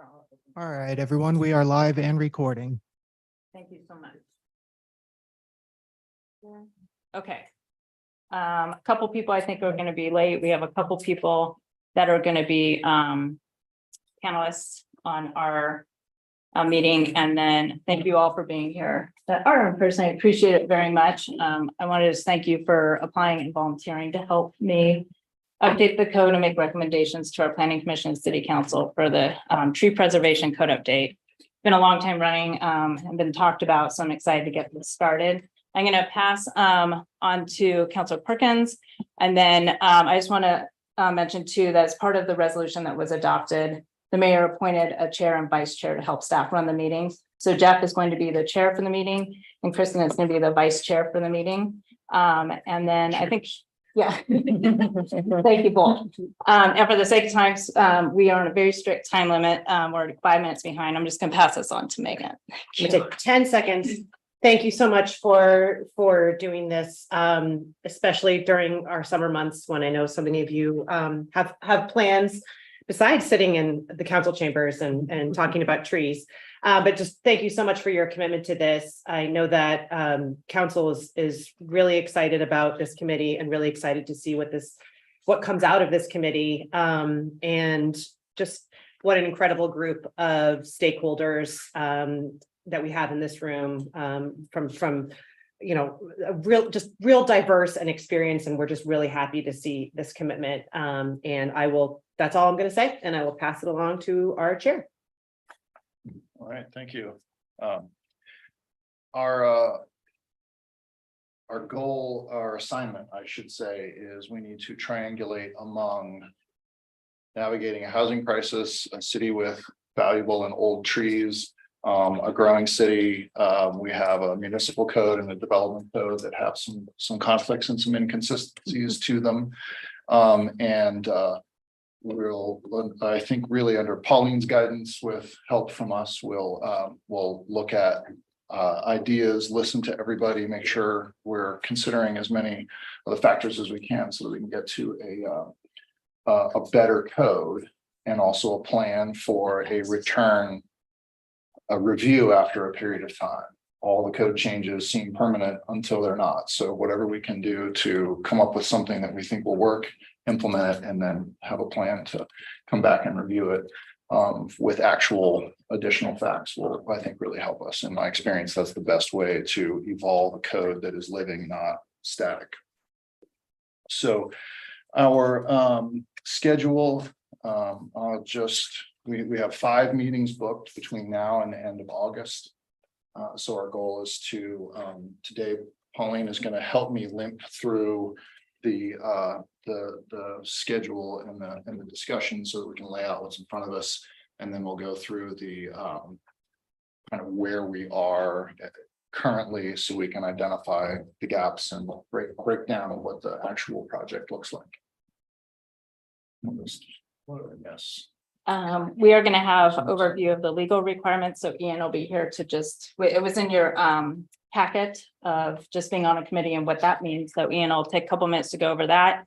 All right, everyone, we are live and recording. Thank you so much. Okay. A couple people I think are going to be late. We have a couple people that are going to be panelists on our meeting, and then thank you all for being here that are in person. I appreciate it very much. I wanted to thank you for applying and volunteering to help me update the code and make recommendations to our planning commission and city council for the tree preservation code update. Been a long time running and been talked about, so I'm excited to get this started. I'm going to pass on to Councilor Perkins, and then I just want to mention too that as part of the resolution that was adopted, the mayor appointed a chair and vice chair to help staff run the meetings. So Jeff is going to be the chair for the meeting, and Kristen is going to be the vice chair for the meeting. And then I think, yeah, thank you both. And for the sake of time, we are on a very strict time limit. We're 5 minutes behind. I'm just going to pass this on to Megan. I'm gonna take 10 seconds. Thank you so much for doing this, especially during our summer months when I know so many of you have plans besides sitting in the council chambers and talking about trees. But just thank you so much for your commitment to this. I know that council is really excited about this committee and really excited to see what comes out of this committee, and just what an incredible group of stakeholders that we have in this room, from you know, real diverse and experience, and we're just really happy to see this commitment. And that's all I'm going to say, and I will pass it along to our chair. All right, thank you. Our goal, our assignment, I should say, is we need to triangulate among navigating a housing crisis, a city with valuable and old trees, a growing city. We have a municipal code and a development code that have some conflicts and some inconsistencies to them. I think really under Pauline's guidance with help from us, we'll look at ideas, listen to everybody, make sure we're considering as many of the factors as we can so that we can get to a better code, and also a plan for a review after a period of time. All the code changes seem permanent until they're not. So whatever we can do to come up with something that we think will work, implement it, and then have a plan to come back and review it with actual additional facts will, I think, really help us. In my experience, that's the best way to evolve a code that is living, not static. So our schedule, we have 5 meetings booked between now and the end of August. So our goal is to today, Pauline is going to help me limp through the schedule and the discussion so that we can lay out what's in front of us, and then we'll go through the kind of where we are currently so we can identify the gaps and break down what the actual project looks like. Yes. We are going to have overview of the legal requirements. So Ian will be here to it was in your packet of just being on a committee and what that means. So Ian will take a couple minutes to go over that.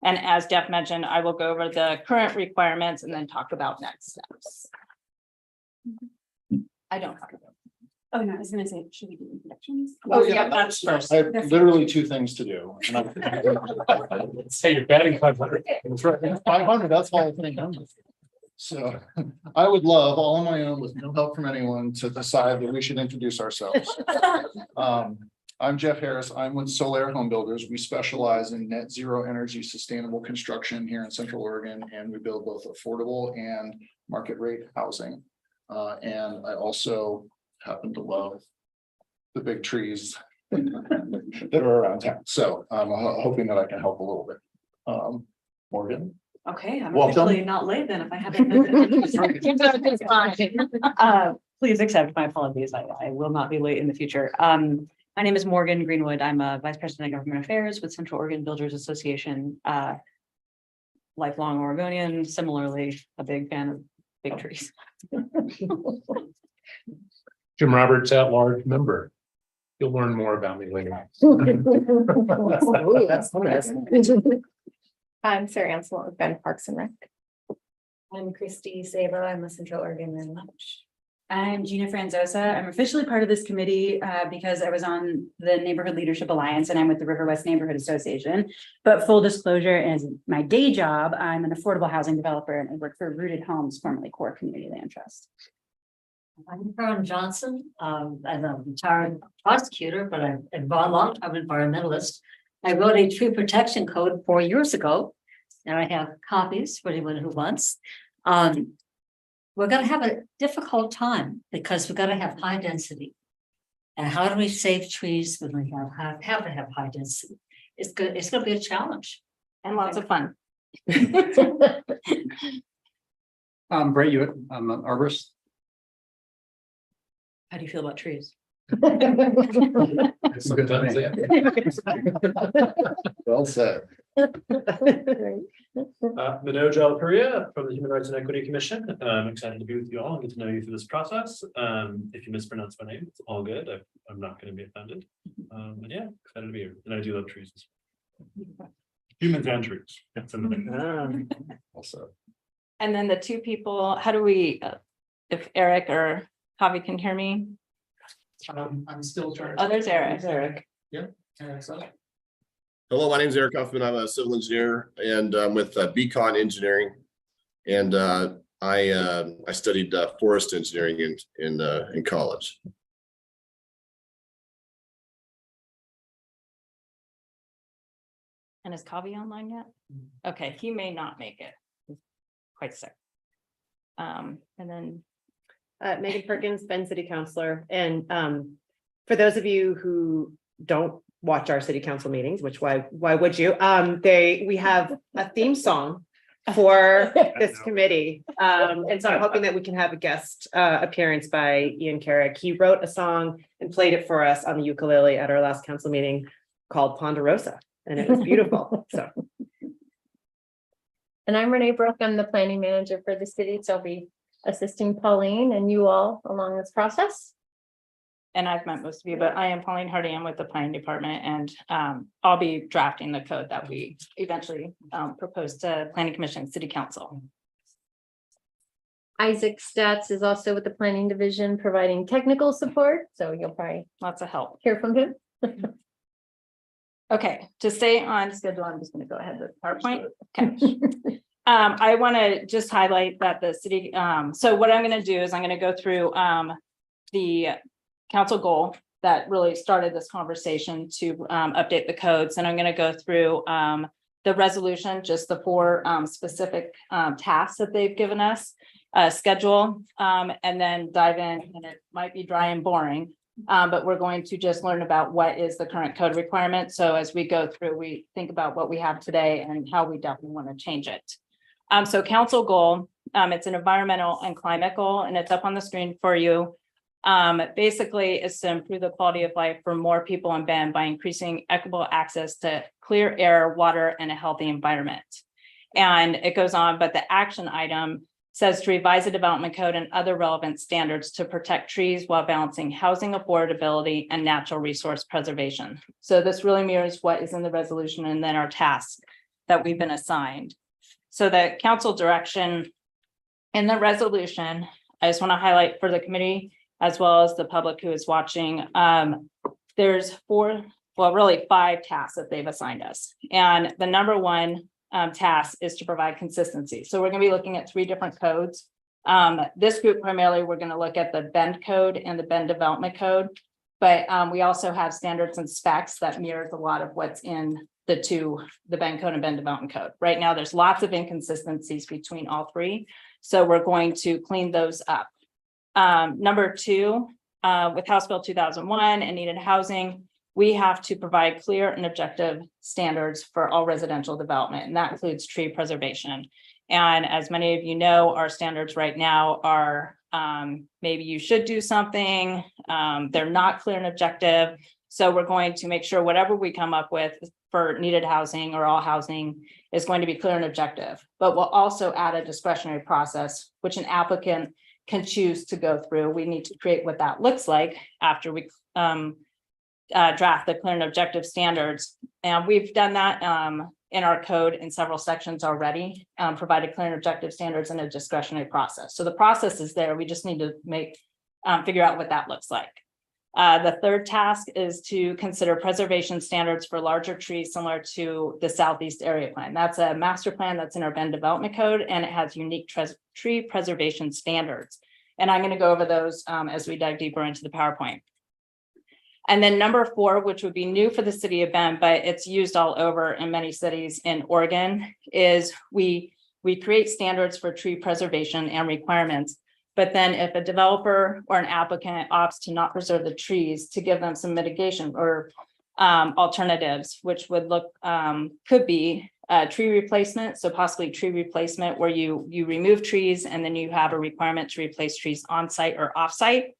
And as Jeff mentioned, I will go over the current requirements and then talk about next steps. I don't have to go. Oh, no, I was gonna say, should we do introductions? Oh, yeah, that's first. I have literally 2 things to do. Say you're batting 500. That's right. 500, that's all I think. So I would love all on my own with no help from anyone to decide that we should introduce ourselves. I'm Jeff Harris. I'm with Solaire Home Builders. We specialize in net zero energy sustainable construction here in Central Oregon, and we build both affordable and market rate housing. And I also happen to love the big trees that are around town. So I'm hoping that I can help a little bit. Morgan. Okay, I'm Welcome. actually not late then if I haven't. Please accept my apologies. I will not be late in the future. My name is Morgan Greenwood. I'm a Vice President of Government Affairs with Central Oregon Builders Association. Lifelong Oregonian, similarly a big fan of big trees. Jim Roberts, at-large member. You'll learn more about me later. I'm Sarah Ansel with Ben Parks and Rec. I'm Christy Sava. I'm a Central Oregon Ranch. I'm Gina Franzosa. I'm officially part of this committee because I was on the Neighborhood Leadership Alliance and I'm with the River West Neighborhood Association. But full disclosure, as my day job, I'm an affordable housing developer and I work for Rooted Homes, formerly Core Community Land Trust. I'm Karen Johnson, I'm a retired prosecutor, but I'm a long-time environmentalist. I wrote a tree protection code 4 years ago, and I have copies for anyone who wants. We're gonna have a difficult time because we're gonna have high density. And how do we save trees when we have to have high density? It's gonna be a challenge. And lots of fun. I'm Brett Hewitt. I'm an arborist. How do you feel about trees? It's a good time, yeah. Well said. Manoj Alapuria from the Human Rights and Equity Commission. I'm excited to be with you all and get to know you through this process. If you mispronounce my name, it's all good. I'm not going to be offended. And yeah, excited to be here. And I do love trees. Humans and trees. It's another. Also. And then the two people, how do we, if Eric or Javi can hear me? I'm still trying. Oh, there's Eric. Hello, my name is Eric Huffman. I'm a civil engineer and I'm with Beacon Engineering. And I studied forest engineering in college. And is Javi online yet? Okay, he may not make it. He's quite sick. And then Megan Perkins, Ben City Councilor, and for those of you who don't watch our city council meetings, which why would you? We have a theme song for this committee. And so I'm hoping that we can have a guest appearance by Ian Carrick. He wrote a song and played it for us on the ukulele at our last council meeting called Ponderosa, and it was beautiful. So. And I'm Renee Brooke. I'm the planning manager for the city. So I'll be assisting Pauline and you all along this process. and I've met most of you, but I am Pauline Hardy. I'm with the planning department, and I'll be drafting the code that we eventually propose to planning commission and city council. Isaac Stats is also with the planning division providing technical support, so you'll probably Lots of help. hear from him. Okay, to stay on schedule, I'm just going to go ahead with PowerPoint. Okay. I want to just highlight that the city, so what I'm going to do is I'm going to go through the council goal that really started this conversation to update the codes. And I'm going to go through the resolution, just the four specific tasks that they've given us, schedule, and then dive in, and it might be dry and boring. But we're going to just learn about what is the current code requirement. So as we go through, we think about what we have today and how we definitely want to change it. So council goal, it's an environmental and climate goal, and it's up on the screen for you. Basically, is to improve the quality of life for more people in Bend by increasing equitable access to clear air, water, and a healthy environment. And it goes on, but the action item says to revise the development code and other relevant standards to protect trees while balancing housing affordability and natural resource preservation. So this really mirrors what is in the resolution and then our tasks that we've been assigned. So the council direction in the resolution, I just want to highlight for the committee as well as the public who is watching. There's really 5 tasks that they've assigned us. And the number one task is to provide consistency. So we're going to be looking at 3 different codes. This group primarily, we're going to look at the Bend code and the Bend development code, but we also have standards and specs that mirrors a lot of what's in the Bend code and Bend development code. Right now, there's lots of inconsistencies between all 3. So we're going to clean those up. Number 2, with House Bill 2001 and needed housing, we have to provide clear and objective standards for all residential development, and that includes tree preservation. And as many of you know, our standards right now are maybe you should do something, they're not clear and objective. So we're going to make sure whatever we come up with for needed housing or all housing is going to be clear and objective. But we'll also add a discretionary process, which an applicant can choose to go through. We need to create what that looks like after we draft the clear and objective standards. And we've done that in our code in several sections already, provided clear and objective standards in a discretionary process. So the process is there. We just need to figure out what that looks like. The third task is to consider preservation standards for larger trees similar to the Southeast Area Plan. That's a master plan that's in our Bend Development Code, and it has unique tree preservation standards. And I'm going to go over those as we dive deeper into the PowerPoint. And then number 4, which would be new for the city of Bend, but it's used all over in many cities in Oregon, is we create standards for tree preservation and requirements. But then if a developer or an applicant opts to not preserve the trees, to give them some mitigation or alternatives, which would could be tree replacement. So possibly tree replacement where you remove trees and then you have a requirement to replace trees on site or off site.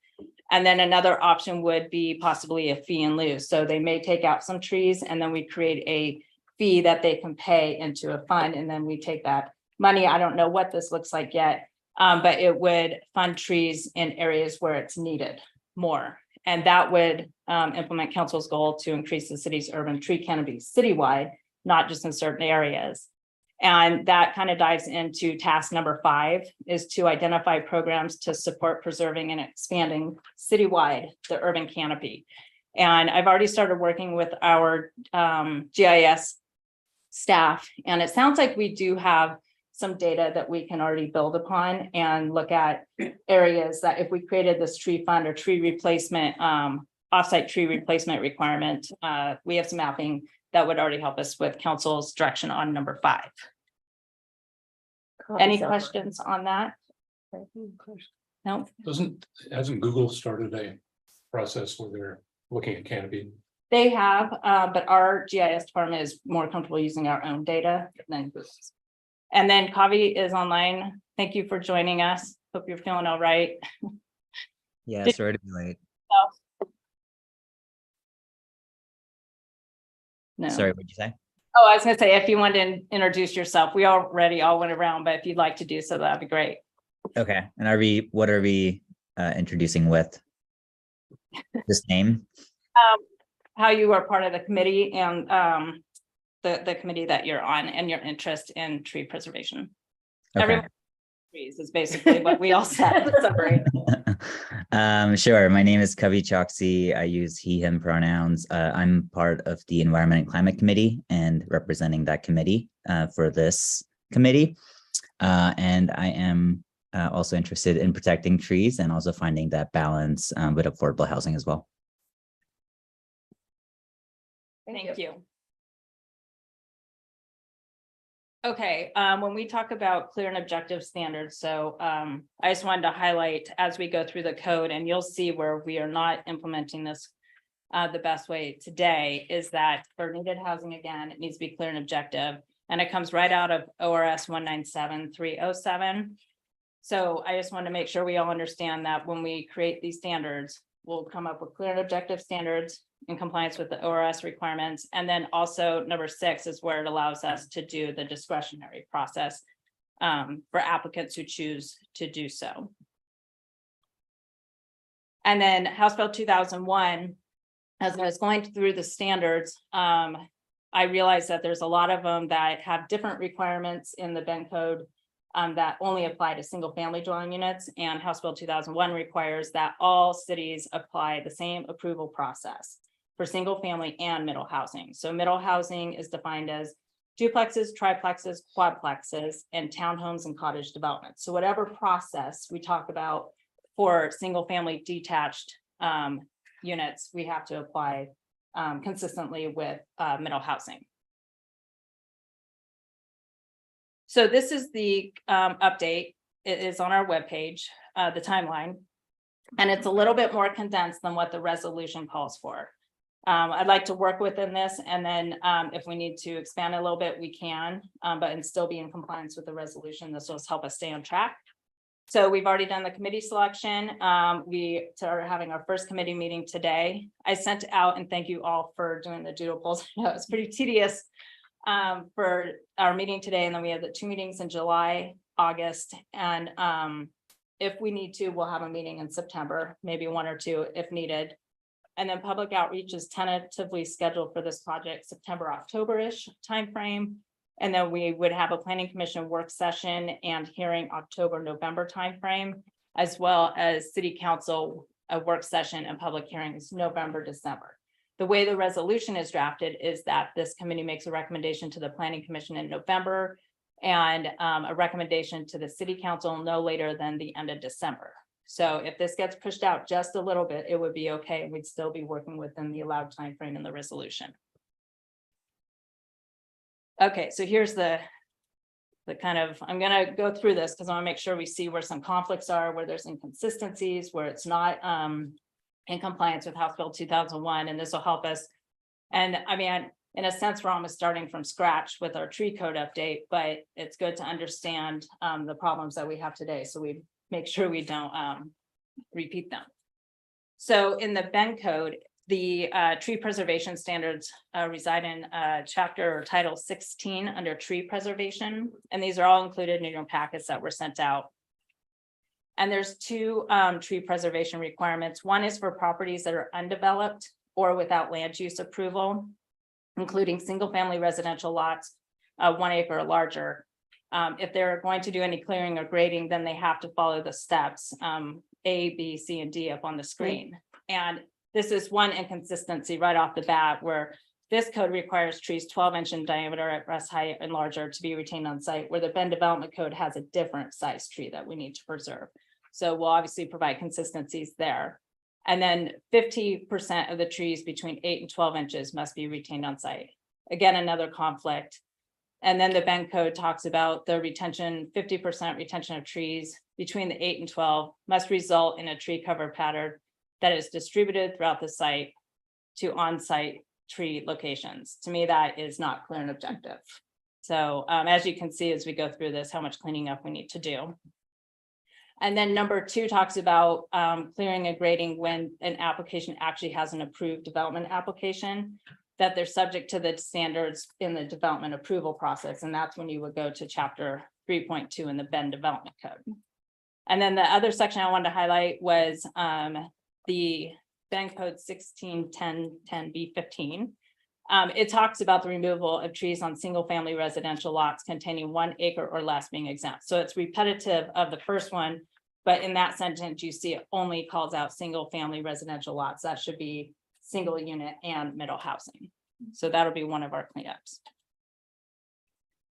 And then another option would be possibly a fee in lieu. So they may take out some trees and then we create a fee that they can pay into a fund. And then we take that money. I don't know what this looks like yet, but it would fund trees in areas where it's needed more. And that would implement council's goal to increase the city's urban tree canopy citywide, not just in certain areas. And that kind of dives into task number 5, is to identify programs to support preserving and expanding citywide the urban canopy. And I've already started working with our GIS staff, and it sounds like we do have some data that we can already build upon and look at areas that if we created this tree fund or tree replacement, offsite tree replacement requirement, we have some mapping that would already help us with council's direction on number 5. Any questions on that? No. Hasn't Google started a process where they're looking at canopy? They have, but our GIS department is more comfortable using our own data than Google's. And then Kavi is online. Thank you for joining us. Hope you're feeling all right. Yeah, sorry to be late. No. Sorry, what'd you say? Oh, I was gonna say, if you wanted to introduce yourself, we already all went around, but if you'd like to do so, that'd be great. Okay, and what are we introducing with? This name? How you are part of the committee and the committee that you're on and your interest in tree preservation. Okay. Everyone trees is basically what we all said. Summary. Sure. My name is Kavi Choksi. I use he, him pronouns. I'm part of the Environment and Climate Committee and representing that committee for this committee. And I am also interested in protecting trees and also finding that balance with affordable housing as well. Thank you. Okay, when we talk about clear and objective standards, so I just wanted to highlight as we go through the code, and you'll see where we are not implementing this the best way today, is that for needed housing, again, it needs to be clear and objective, and it comes right out of ORS 197307. So I just want to make sure we all understand that when we create these standards, we'll come up with clear and objective standards in compliance with the ORS requirements. And then also number 6 is where it allows us to do the discretionary process for applicants who choose to do so. And then House Bill 2001, as I was going through the standards, I realized that there's a lot of them that have different requirements in the Bend Code that only apply to single family dwelling units, and House Bill 2001 requires that all cities apply the same approval process for single family and middle housing. So middle housing is defined as duplexes, triplexes, quadplexes, and townhomes and cottage developments. So whatever process we talk about for single family detached units, we have to apply consistently with middle housing. So this is the update. It is on our webpage, the timeline, and it's a little bit more condensed than what the resolution calls for. I'd like to work within this, and then if we need to expand a little bit, we can, but and still be in compliance with the resolution. This will help us stay on track. So we've already done the committee selection. We are having our first committee meeting today. I sent out, and thank you all for doing the doodle polls. I know it's pretty tedious for our meeting today, and then we have the 2 meetings in July, August, and if we need to, we'll have a meeting in September, maybe 1 or 2 if needed. And then public outreach is tentatively scheduled for this project September, October-ish timeframe. And then we would have a planning commission work session and hearing October, November timeframe, as well as city council, a work session and public hearings November, December. The way the resolution is drafted is that this committee makes a recommendation to the planning commission in November and a recommendation to the city council no later than the end of December. So if this gets pushed out just a little bit, it would be okay. We'd still be working within the allowed timeframe in the resolution. Okay, so here's the kind of, I'm gonna go through this because I want to make sure we see where some conflicts are, where there's inconsistencies, where it's not in compliance with House Bill 2001, and this will help us. And I mean, in a sense, we're almost starting from scratch with our tree code update, but it's good to understand the problems that we have today, so we make sure we don't repeat them. So in the Bend code, the tree preservation standards reside in chapter or title 16 under tree preservation. And these are all included in your packets that were sent out. And there's two tree preservation requirements. One is for properties that are undeveloped or without land use approval, including single family residential lots, 1 acre or larger. If they're going to do any clearing or grading, then they have to follow the steps A, B, C, and D up on the screen. And this is one inconsistency right off the bat, where this code requires trees 12-inch in diameter at breast height and larger to be retained on site, where the Bend Development Code has a different size tree that we need to preserve. So we'll obviously provide consistencies there. And then 50% of the trees between 8 and 12 inches must be retained on site. Again, another conflict. And then the Bend Code talks about the retention, 50% retention of trees between the 8 and 12 must result in a tree cover pattern that is distributed throughout the site to on-site tree locations. To me, that is not clear and objective. So as you can see, as we go through this, how much cleaning up we need to do. And then number 2 talks about clearing and grading when an application actually has an approved development application, that they're subject to the standards in the development approval process. And that's when you would go to chapter 3.2 in the Bend Development Code. And then the other section I wanted to highlight was the Bend Code 161010B15. It talks about the removal of trees on single family residential lots containing 1 acre or less being exempt. So it's repetitive of the first one, but in that sentence, you see it only calls out single family residential lots. That should be single unit and middle housing. So that'll be one of our cleanups.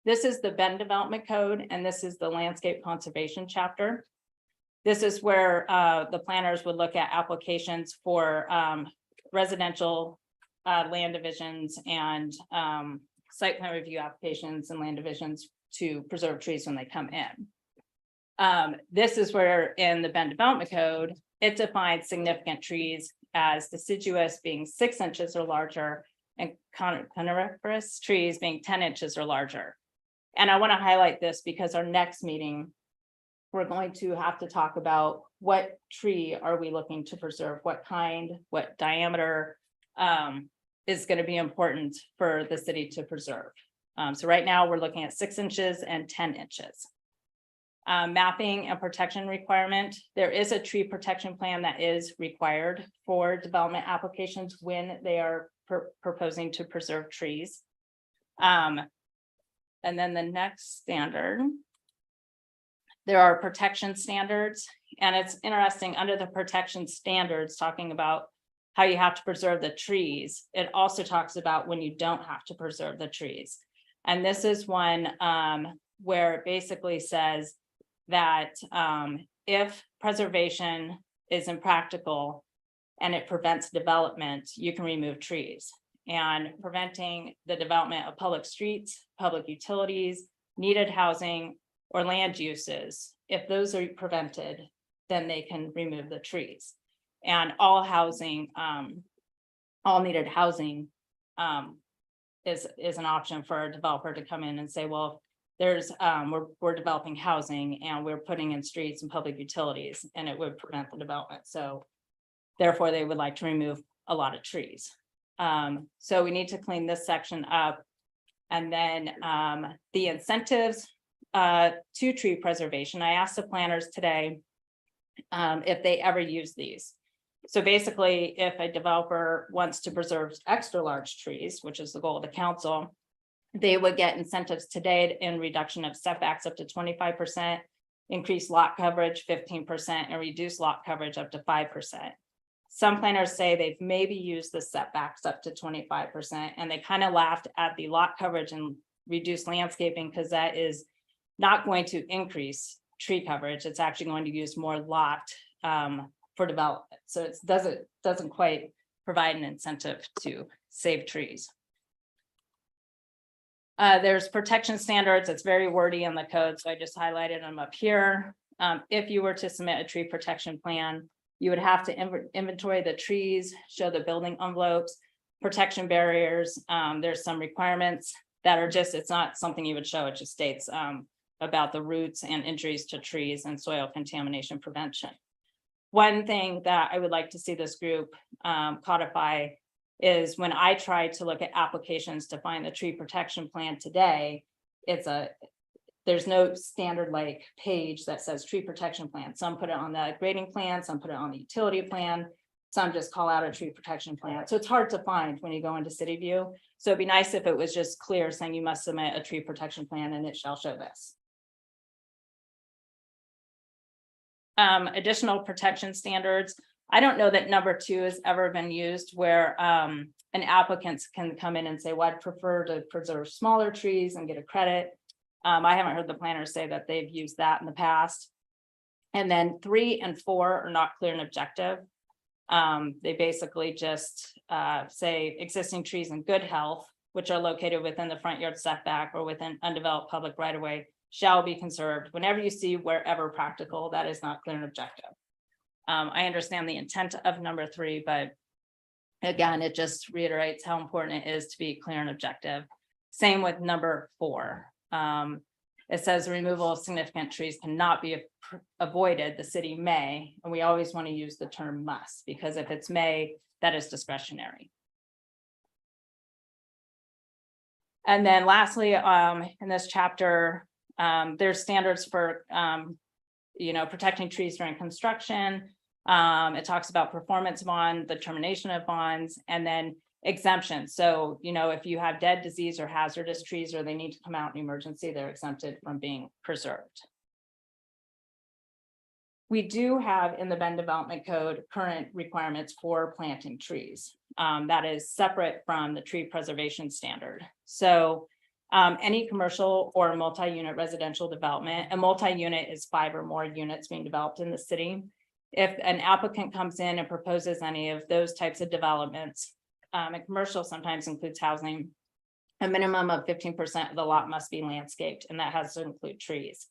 This is the Bend Development Code, and this is the landscape conservation chapter. This is where the planners would look at applications for residential land divisions and site plan review applications and land divisions to preserve trees when they come in. This is where in the Bend Development Code, it defines significant trees as deciduous being 6 inches or larger and coniferous trees being 10 inches or larger. And I want to highlight this because our next meeting, we're going to have to talk about what tree are we looking to preserve, what kind, what diameter is going to be important for the city to preserve. So right now we're looking at 6 inches and 10 inches. Mapping and protection requirement. There is a tree protection plan that is required for development applications when they are proposing to preserve trees. And then the next standard, there are protection standards, and it's interesting under the protection standards talking about how you have to preserve the trees. It also talks about when you don't have to preserve the trees. And this is one where it basically says that if preservation is impractical and it prevents development, you can remove trees. And preventing the development of public streets, public utilities, needed housing, or land uses, if those are prevented, then they can remove the trees. And all housing, all needed housing is an option for a developer to come in and say, well, there's we're developing housing and we're putting in streets and public utilities, and it would prevent the development. So therefore, they would like to remove a lot of trees. So we need to clean this section up. And then the incentives to tree preservation. I asked the planners today if they ever use these. So basically, if a developer wants to preserve extra large trees, which is the goal of the council, they would get incentives today in reduction of setbacks up to 25%, increase lot coverage 15%, and reduce lot coverage up to 5%. Some planners say they've maybe used the setbacks up to 25%, and they kind of laughed at the lot coverage and reduced landscaping because that is not going to increase tree coverage. It's actually going to use more lot for development. So it doesn't quite provide an incentive to save trees. There's protection standards. It's very wordy in the code, so I just highlighted them up here. If you were to submit a tree protection plan, you would have to inventory the trees, show the building envelopes, protection barriers. There's some requirements that are just, it's not something you would show. It just states about the roots and injuries to trees and soil contamination prevention. One thing that I would like to see this group codify is when I try to look at applications to find the tree protection plan today, there's no standard like page that says tree protection plan. Some put it on the grading plan, some put it on the utility plan, some just call out a tree protection plan. So it's hard to find when you go into City View. So it'd be nice if it was just clear saying you must submit a tree protection plan and it shall show this. Additional protection standards. I don't know that number 2 has ever been used where an applicant can come in and say, well, I'd prefer to preserve smaller trees and get a credit. I haven't heard the planners say that they've used that in the past. And then 3 and 4 are not clear and objective. They basically just say existing trees in good health, which are located within the front yard setback or within undeveloped public right of way, shall be conserved. Whenever you see wherever practical, that is not clear and objective. I understand the intent of number 3, but again, it just reiterates how important it is to be clear and objective. Same with number 4. It says the removal of significant trees cannot be avoided. The city may, and we always want to use the term must, because if it's may, that is discretionary. And then lastly, in this chapter, there's standards for protecting trees during construction. It talks about performance bond, the termination of bonds, and then exemptions. So, if you have dead, disease, or hazardous trees, or they need to come out in emergency, they're exempted from being preserved. We do have in the Bend Development Code current requirements for planting trees. That is separate from the tree preservation standard. So any commercial or multi-unit residential development, a multi-unit is 5 or more units being developed in the city. If an applicant comes in and proposes any of those types of developments, and commercial sometimes includes housing, a minimum of 15% of the lot must be landscaped, and that has to include trees.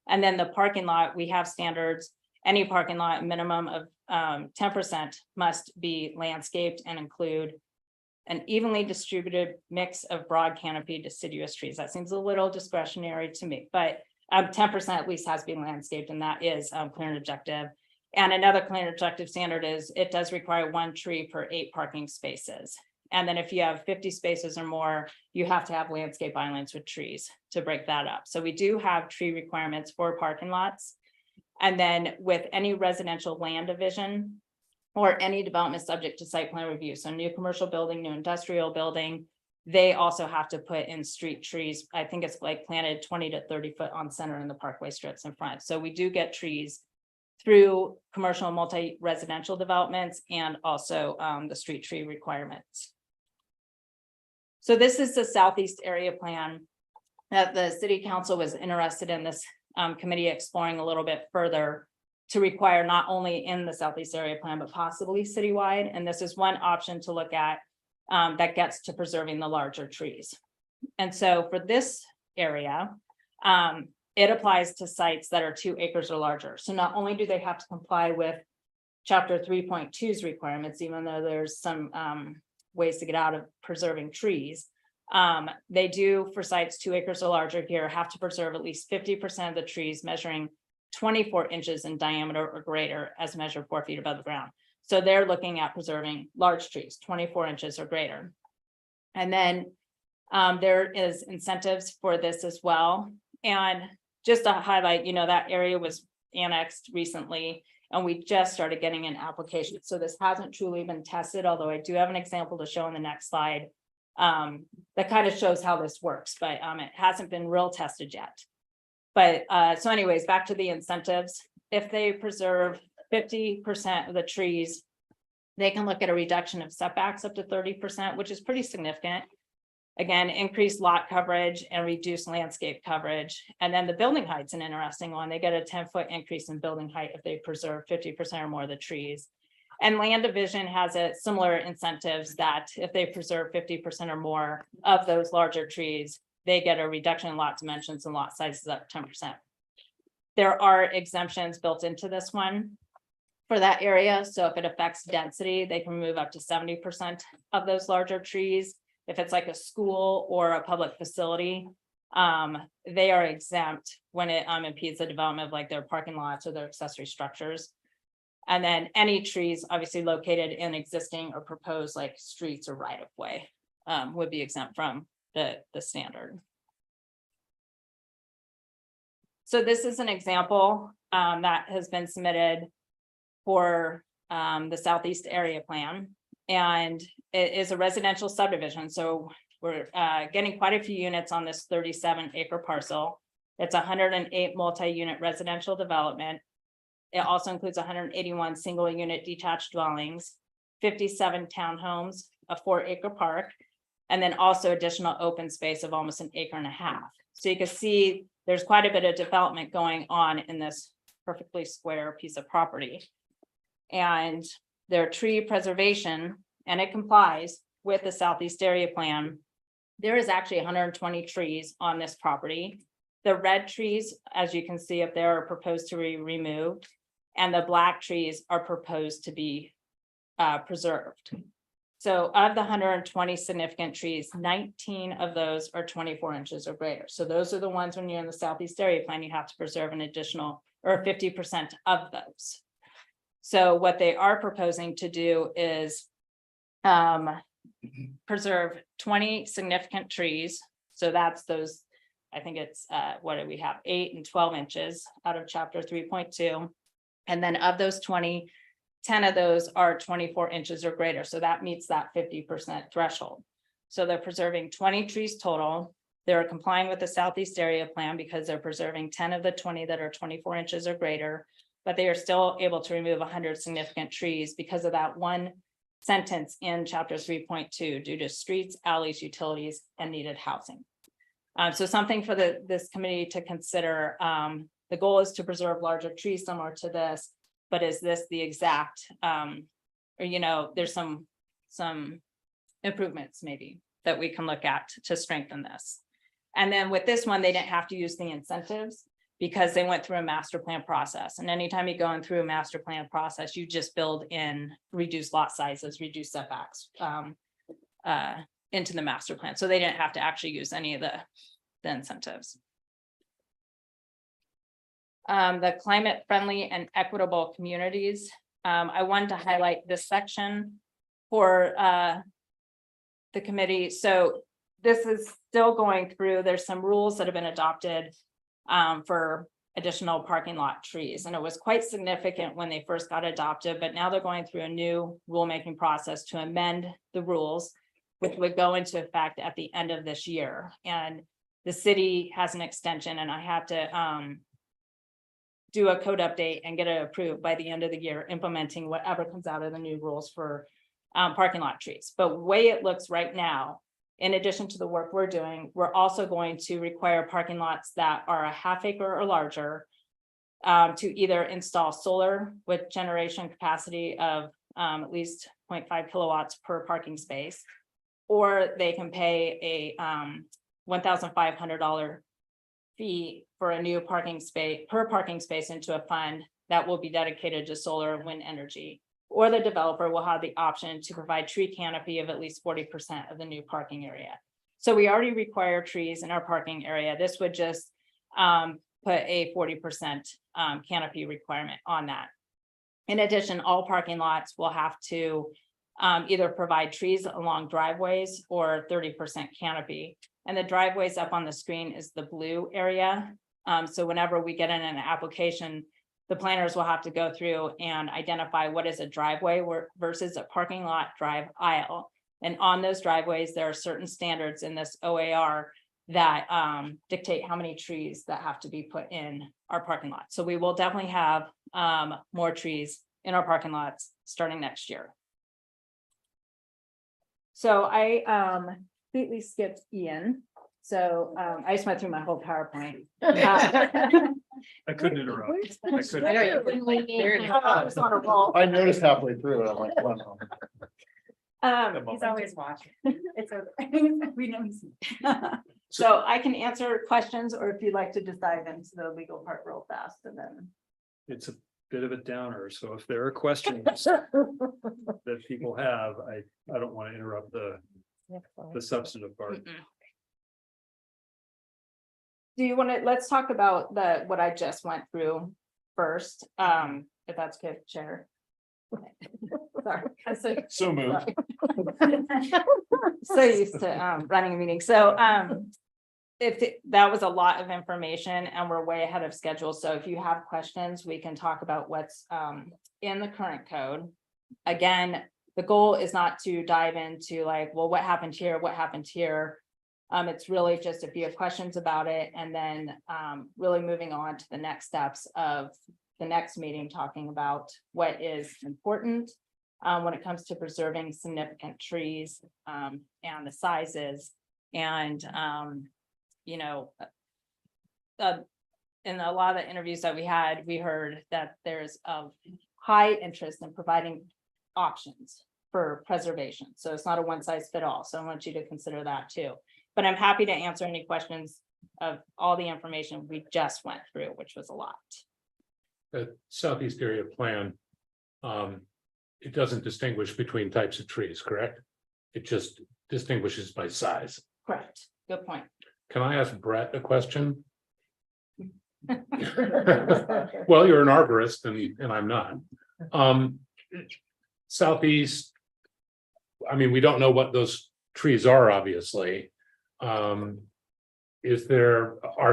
And then the parking lot, we have standards. Any parking lot, minimum of 10% must be landscaped and include an evenly distributed mix of broad canopy deciduous trees. That seems a little discretionary to me, but 10% at least has to be landscaped, and that is clear and objective. And another clear and objective standard is it does require 1 tree per 8 parking spaces. And then if you have 50 spaces or more, you have to have landscape islands with trees to break that up. So we do have tree requirements for parking lots. And then with any residential land division or any development subject to site plan review, so new commercial building, new industrial building, they also have to put in street trees. I think it's like planted 20 to 30 foot on center in the parkway strips in front. So we do get trees through commercial multi-residential developments and also the street tree requirements. So this is the Southeast Area Plan that the City Council was interested in this committee exploring a little bit further to require not only in the Southeast Area Plan, but possibly citywide. And this is one option to look at that gets to preserving the larger trees. And so for this area, it applies to sites that are 2 acres or larger. So not only do they have to comply with chapter 3.2's requirements, even though there's some ways to get out of preserving trees, they do for sites 2 acres or larger here have to preserve at least 50% of the trees measuring 24 inches in diameter or greater as measured 4 feet above the ground. So they're looking at preserving large trees, 24 inches or greater. And then there is incentives for this as well. And just to highlight, that area was annexed recently, And we just started getting an application. So this hasn't truly been tested, although I do have an example to show in the next slide. That kind of shows how this works, but it hasn't been real tested yet. But so anyways, back to the incentives. If they preserve 50% of the trees, they can look at a reduction of setbacks up to 30%, which is pretty significant. Again, increased lot coverage and reduced landscape coverage. And then the building height's an interesting one. They get a 10-foot increase in building height if they preserve 50% or more of the trees. And land division has a similar incentives that if they preserve 50% or more of those larger trees, they get a reduction in lot dimensions and lot sizes up 10%. There are exemptions built into this one for that area. So if it affects density, they can move up to 70% of those larger trees. If it's like a school or a public facility, they are exempt when it impedes the development of like their parking lots or their accessory structures. And then any trees obviously located in existing or proposed like streets or right of way would be exempt from the standard. So this is an example that has been submitted for the Southeast Area Plan. And it is a residential subdivision. So we're getting quite a few units on this 37-acre parcel. It's 108 multi-unit residential development. It also includes 181 single-unit detached dwellings, 57 townhomes, a 4-acre park, and then also additional open space of almost 1.5 acres. So you can see there's quite a bit of development going on in this perfectly square piece of property. And their tree preservation, and it complies with the Southeast Area Plan. There is actually 120 trees on this property. The red trees, as you can see up there, are proposed to be removed, and the black trees are proposed to be preserved. So of the 120 significant trees, 19 of those are 24 inches or greater. So those are the ones when you're in the Southeast Area Plan, you have to preserve an additional or 50% of those. So what they are proposing to do is preserve 20 significant trees. So that's those, I think it's what do we have, 8 and 12 inches out of chapter 3.2. And then of those 20, 10 of those are 24 inches or greater. So that meets that 50% threshold. So they're preserving 20 trees total. They're complying with the Southeast Area Plan because they're preserving 10 of the 20 that are 24 inches or greater, but they are still able to remove 100 significant trees because of that one sentence in chapter 3.2 due to streets, alleys, utilities, and needed housing. So something for this committee to consider. The goal is to preserve larger trees similar to this, but is this the exact, or, you know, there's some improvements maybe that we can look at to strengthen this. And then with this one, they didn't have to use the incentives because they went through a master plan process. And anytime you go in through a master plan process, you just build in reduced lot sizes, reduced setbacks into the master plan. So they didn't have to actually use any of the incentives. The climate friendly and equitable communities. I wanted to highlight this section for the committee. So this is still going through, there's some rules that have been adopted for additional parking lot trees. And it was quite significant when they first got adopted, but now they're going through a new rulemaking process to amend the rules, which would go into effect at the end of this year. And the city has an extension, and I have to do a code update and get it approved by the end of the year, implementing whatever comes out of the new rules for parking lot trees. But the way it looks right now, in addition to the work we're doing, we're also going to require parking lots that are a half acre or larger to either install solar with generation capacity of at least 0.5 kilowatts per parking space, or they can pay a $1,500 fee for a new parking space into a fund that will be dedicated to solar and wind energy. Or the developer will have the option to provide tree canopy of at least 40% of the new parking area. So we already require trees in our parking area. This would just put a 40% canopy requirement on that. In addition, all parking lots will have to either provide trees along driveways or 30% canopy. And the driveways up on the screen is the blue area. So whenever we get in an application, the planners will have to go through and identify what is a driveway versus a parking lot drive aisle. And on those driveways, there are certain standards in this OAR that dictate how many trees that have to be put in our parking lot. So we will definitely have more trees in our parking lots starting next year. So I completely skipped Ian. So I just went through my whole PowerPoint. I couldn't interrupt. I couldn't. I know you couldn't leave me. I was on a roll. I noticed halfway through, and I'm like, wow. He's always watching. It's okay. We know he's. So I can answer questions, or if you'd like to just dive into the legal part real fast and then. It's a bit of a downer, so if there are questions that people have, I don't want to interrupt the substantive part. Do you want to, let's talk about what I just went through first, if that's good, Chair. Sorry. I'm So moved. so used to running a meeting. So that was a lot of information and we're way ahead of schedule. So if you have questions, we can talk about what's in the current code. Again, the goal is not to dive into like, well, what happened here? What happened here? It's really just if you have questions about it, and then really moving on to the next steps of the next meeting, talking about what is important when it comes to preserving significant trees and the sizes. And, you know, in a lot of the interviews that we had, we heard that there's a high interest in providing options for preservation. So it's not a one size fit all. So I want you to consider that too. But I'm happy to answer any questions of all the information we just went through, which was a lot. The Southeast area plan, it doesn't distinguish between types of trees, correct? It just distinguishes by size. Correct. Good point. Can I ask Brett a question? Well, you're an arborist and I'm not. Southeast, I mean, we don't know what those trees are, obviously. Are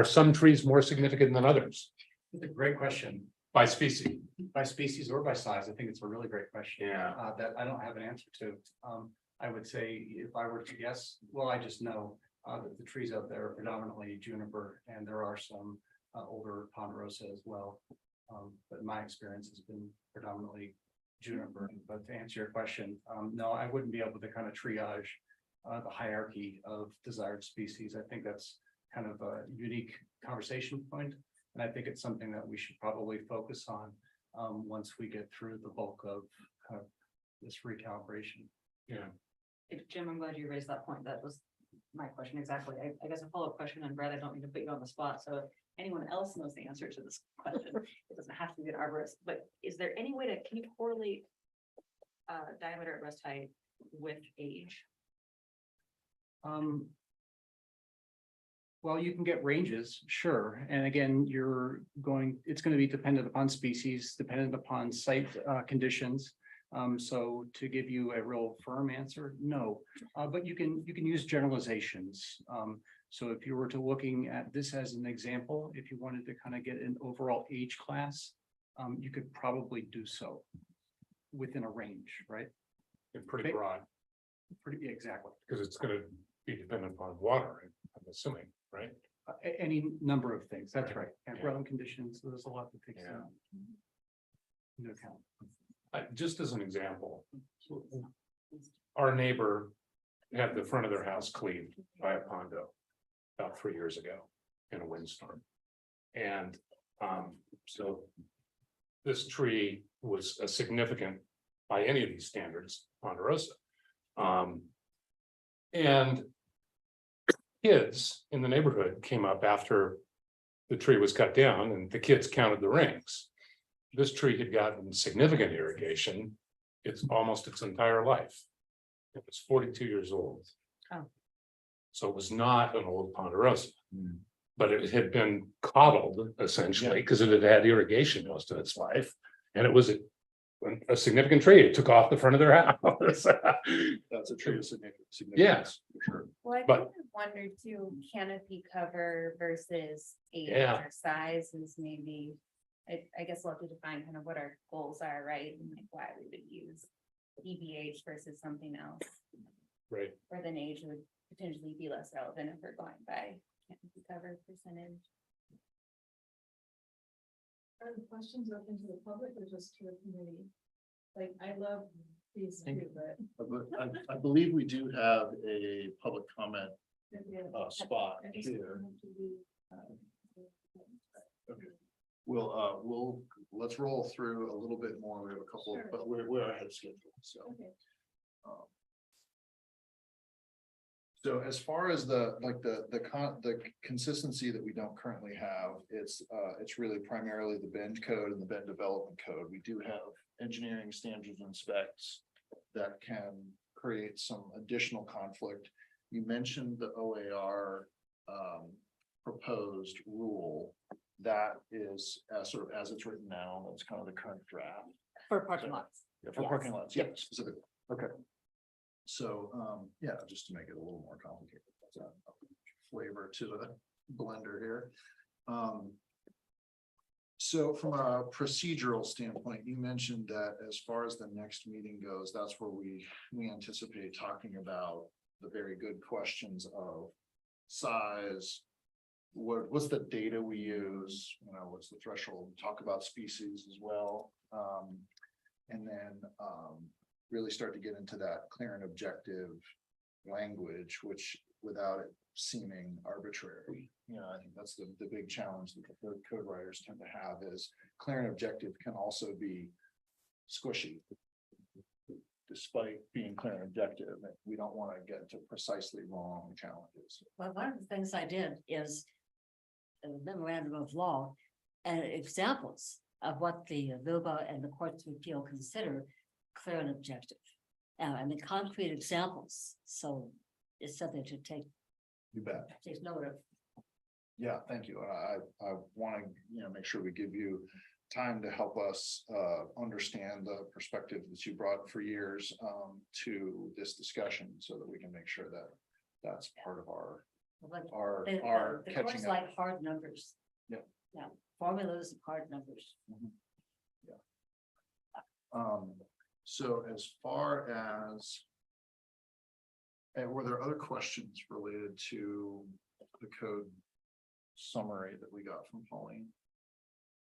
some trees more significant than others It's a great question. by species? By species or by size, I think it's a really great question. Yeah. That I don't have an answer to. I would say if I were to guess, well, I just know that the trees out there are predominantly juniper, and there are some older ponderosa as well. But my experience has been predominantly juniper. But to answer your question, no, I wouldn't be able to kind of triage the hierarchy of desired species. I think that's kind of a unique conversation point. And I think it's something that we should probably focus on once we get through the bulk of kind of this recalibration. Yeah. Jim, I'm glad you raised that point. That was my question exactly. I guess a follow-up question, and Brad, I don't mean to put you on the spot. So if anyone else knows the answer to this question, it doesn't have to be an arborist, but is there any way can you correlate diameter at rest height with age? Well, you can get ranges, sure. And again, it's going to be dependent upon species, dependent upon site conditions. So to give you a real firm answer, no, but you can use generalizations. So if you were to looking at this as an example, if you wanted to kind of get an overall age class, you could probably do so within a range, right? And pretty broad, Exactly. because it's going to be dependent upon water, I'm assuming, right? Any number of things, that's right. And Yeah. growing conditions, there's a lot that takes Yeah. into account. Just as an example, our neighbor had the front of their house cleaned by a condo about 3 years ago in a windstorm. And so this tree was a significant, by any of these standards, ponderosa. And kids in the neighborhood came up after the tree was cut down, and the kids counted the rings. This tree had gotten significant irrigation. It's almost its entire life. It was 42 years old. Oh. So it was not an old ponderosa, but it had been coddled essentially because it had had irrigation most of its life. And it was a significant tree. It took off the front of their house. That's a tree of significance. Yes. For sure. Well, I But- kind of wondered too, canopy cover versus age Yeah. or size is maybe I guess we'll have to define kind of what our goals are, right? And like why we would use EBH versus something else. Right. Or then age would potentially be less relevant if we're going by canopy cover percentage. Are the questions open to the public or just to the committee? Like, I love these two, but. I believe we do have a public comment spot here. Okay. We'll, let's roll through a little bit more. We have a couple, but we're ahead of schedule, so. um, So as far as the consistency that we don't currently have, it's really primarily the bend code and the bend development code. We do have engineering standards and specs that can create some additional conflict. You mentioned the OAR proposed rule. That is sort of as it's written now, that's kind of the current draft. For parking lots. Yeah, for parking lots, yeah, specifically, okay. So, yeah, just to make it a little more complicated, that's a flavor to the blender here. So from a procedural standpoint, you mentioned that as far as the next meeting goes, that's where we anticipate talking about the very good questions of size. What's the data we use, what's the threshold, talk about species as well. And then really start to get into that clear and objective language, which without it seeming arbitrary. I think that's the big challenge that the code writers tend to have is clear and objective can also be squishy. Despite being clear and objective, we don't want to get into precisely wrong challenges. Well, one of the things I did is a memorandum of law and examples of what the VILBA and the courts of appeal consider clear and objective. I mean, concrete examples, so it's something to take You bet. note of. Yeah, thank you. I want to, make sure we give you time to help us understand the perspective that you brought for years to this discussion so that we can make sure that that's part of our The catching courts up. like hard numbers. Yep. Yeah, formulas and hard numbers. So as far as were there other questions related to the code summary that we got from Pauline?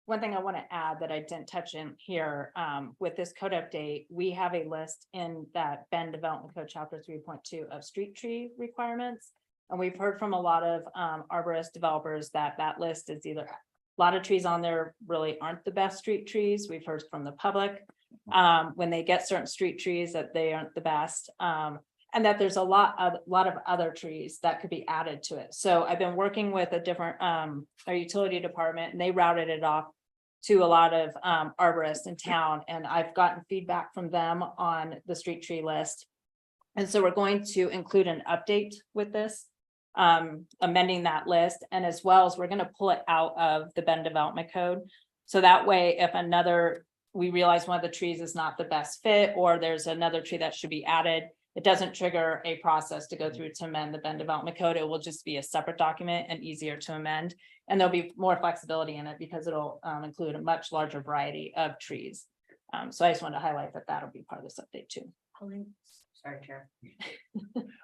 One thing I want to add that I didn't touch in here, with this code update, we have a list in that Bend Development Code Chapter 3.2 of street tree requirements. And we've heard from a lot of arborist developers that list is either a lot of trees on there really aren't the best street trees. We've heard from the public when they get certain street trees that they aren't the best. And that there's a lot of other trees that could be added to it. So I've been working with a different our utility department, and they routed it off to a lot of arborists in town, and I've gotten feedback from them on the street tree list. And so we're going to include an update with this, amending that list, and as well as we're going to pull it out of the Bend Development Code. So that way, if we realize one of the trees is not the best fit, or there's another tree that should be added, it doesn't trigger a process to go through to amend the Bend Development Code. It will just be a separate document and easier to amend. And there'll be more flexibility in it because it'll include a much larger variety of trees. So I just wanted to highlight that that'll be part of this update too. Pauline, sorry, Chair.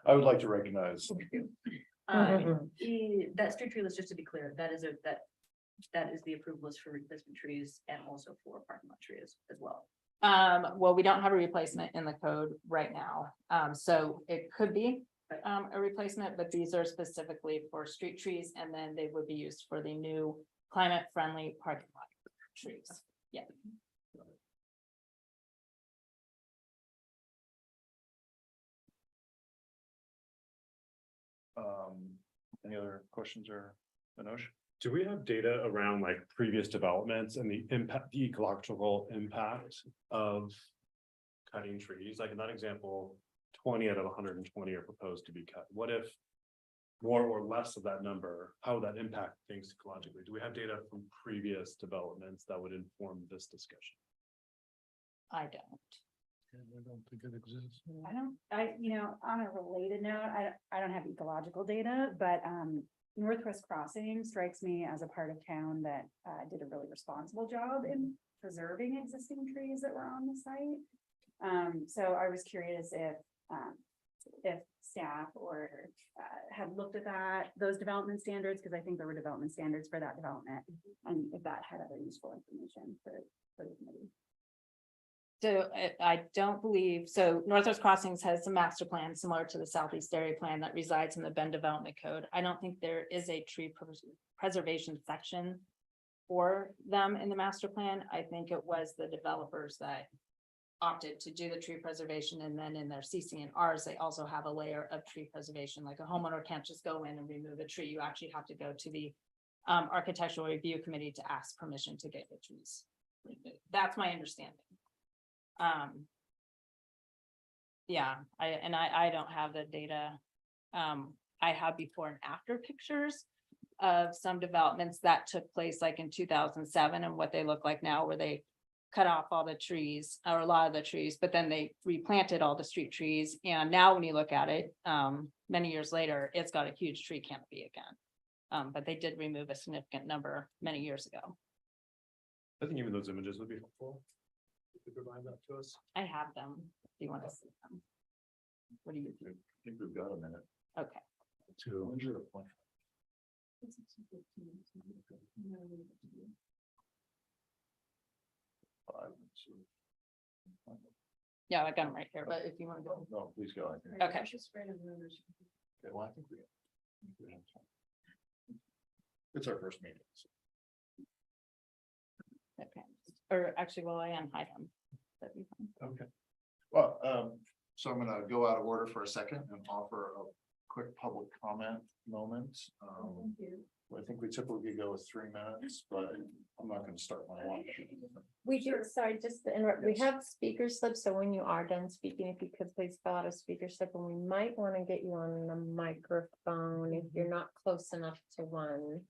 I would like to recognize. That street tree list, just to be clear, that is the approval list for replacement trees and also for parking lot trees as well. Well, we don't have a replacement in the code right now. So it could be a replacement, but these are specifically for street trees, and then they would be used for the new climate friendly parking lot trees. Yeah. Any other questions or Manoj? Do we have data around like previous developments and the impact, the ecological impact of cutting trees? Like in that example, 20 out of 120 are proposed to be cut. What if more or less of that number, how would that impact things ecologically? Do we have data from previous developments that would inform this discussion? I don't. I don't think it exists. On a related note, I don't have ecological data, but Northwest Crossing strikes me as a part of town that did a really responsible job in preserving existing trees that were on the site. So I was curious if staff or had looked at those development standards, because I think there were development standards for that development, and if that had other useful information for the committee. So I don't believe, so Northwest Crossings has a master plan similar to the Southeast Area Plan that resides in the Bend Development Code. I don't think there is a tree preservation section for them in the master plan. I think it was the developers that opted to do the tree preservation, and then in their CC&Rs, they also have a layer of tree preservation. Like a homeowner can't just go in and remove a tree. You actually have to go to the architectural review committee to ask permission to get the trees removed. That's my understanding. Yeah, I don't have the data. I have before and after pictures of some developments that took place like in 2007 and what they look like now, where they cut off all the trees or a lot of the trees, but then they replanted all the street trees. And now when you look at it, many years later, it's got a huge tree canopy again. But they did remove a significant number many years ago. I think even those images would be helpful. If you could provide that to us. I have them. Do you want to see them? What do you I think we've got a minute. Okay. Yeah, I got them right here, but if you want to go. No, please go. Okay. Okay, well, I think we have time. It's our first meeting. So. Okay. Or actually, well, I am hide them. That'd be fine. Okay. Well, so I'm gonna go out of order for a second and offer a quick public comment moment. I think we typically go with 3 minutes, but I'm not gonna start my watch. We do, sorry, just to interrupt, we have speaker slips, so when you are done speaking, if you could please fill out a speaker slip, and we might want to get you on the microphone if you're not close enough to one.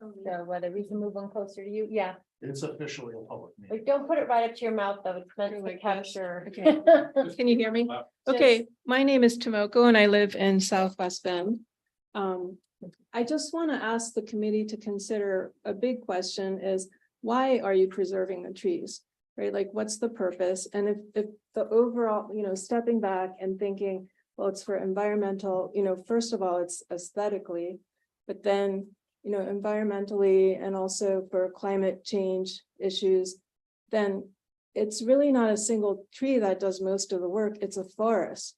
So whether we can move one closer to you, yeah, It's officially a public meeting. like, don't put it right up to your mouth, though, it's meant to capture. Can you hear me? Okay, my name is Tomoko and I live in Southwest Bend. I just want to ask the committee to consider a big question is, why are you preserving the trees? Right, like what's the purpose? And if the overall, stepping back and thinking, well, it's for environmental, first of all, it's aesthetically, but then environmentally and also for climate change issues, then it's really not a single tree that does most of the work, it's a forest.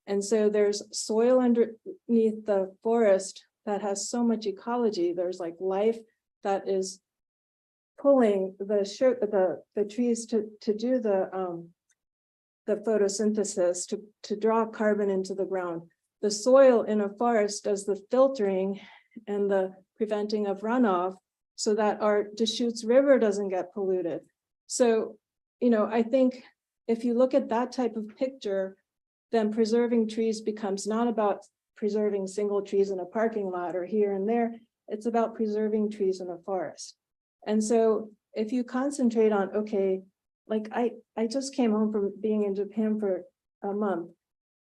And so there's soil underneath the forest that has so much ecology. There's like life that is pulling the trees to do the photosynthesis, to draw carbon into the ground. The soil in a forest does the filtering and the preventing of runoff so that our Deschutes River doesn't get polluted. So, I think if you look at that type of picture, then preserving trees becomes not about preserving single trees in a parking lot or here and there, it's about preserving trees in a forest. And so if you concentrate on, okay, like I just came home from being in Japan for a month,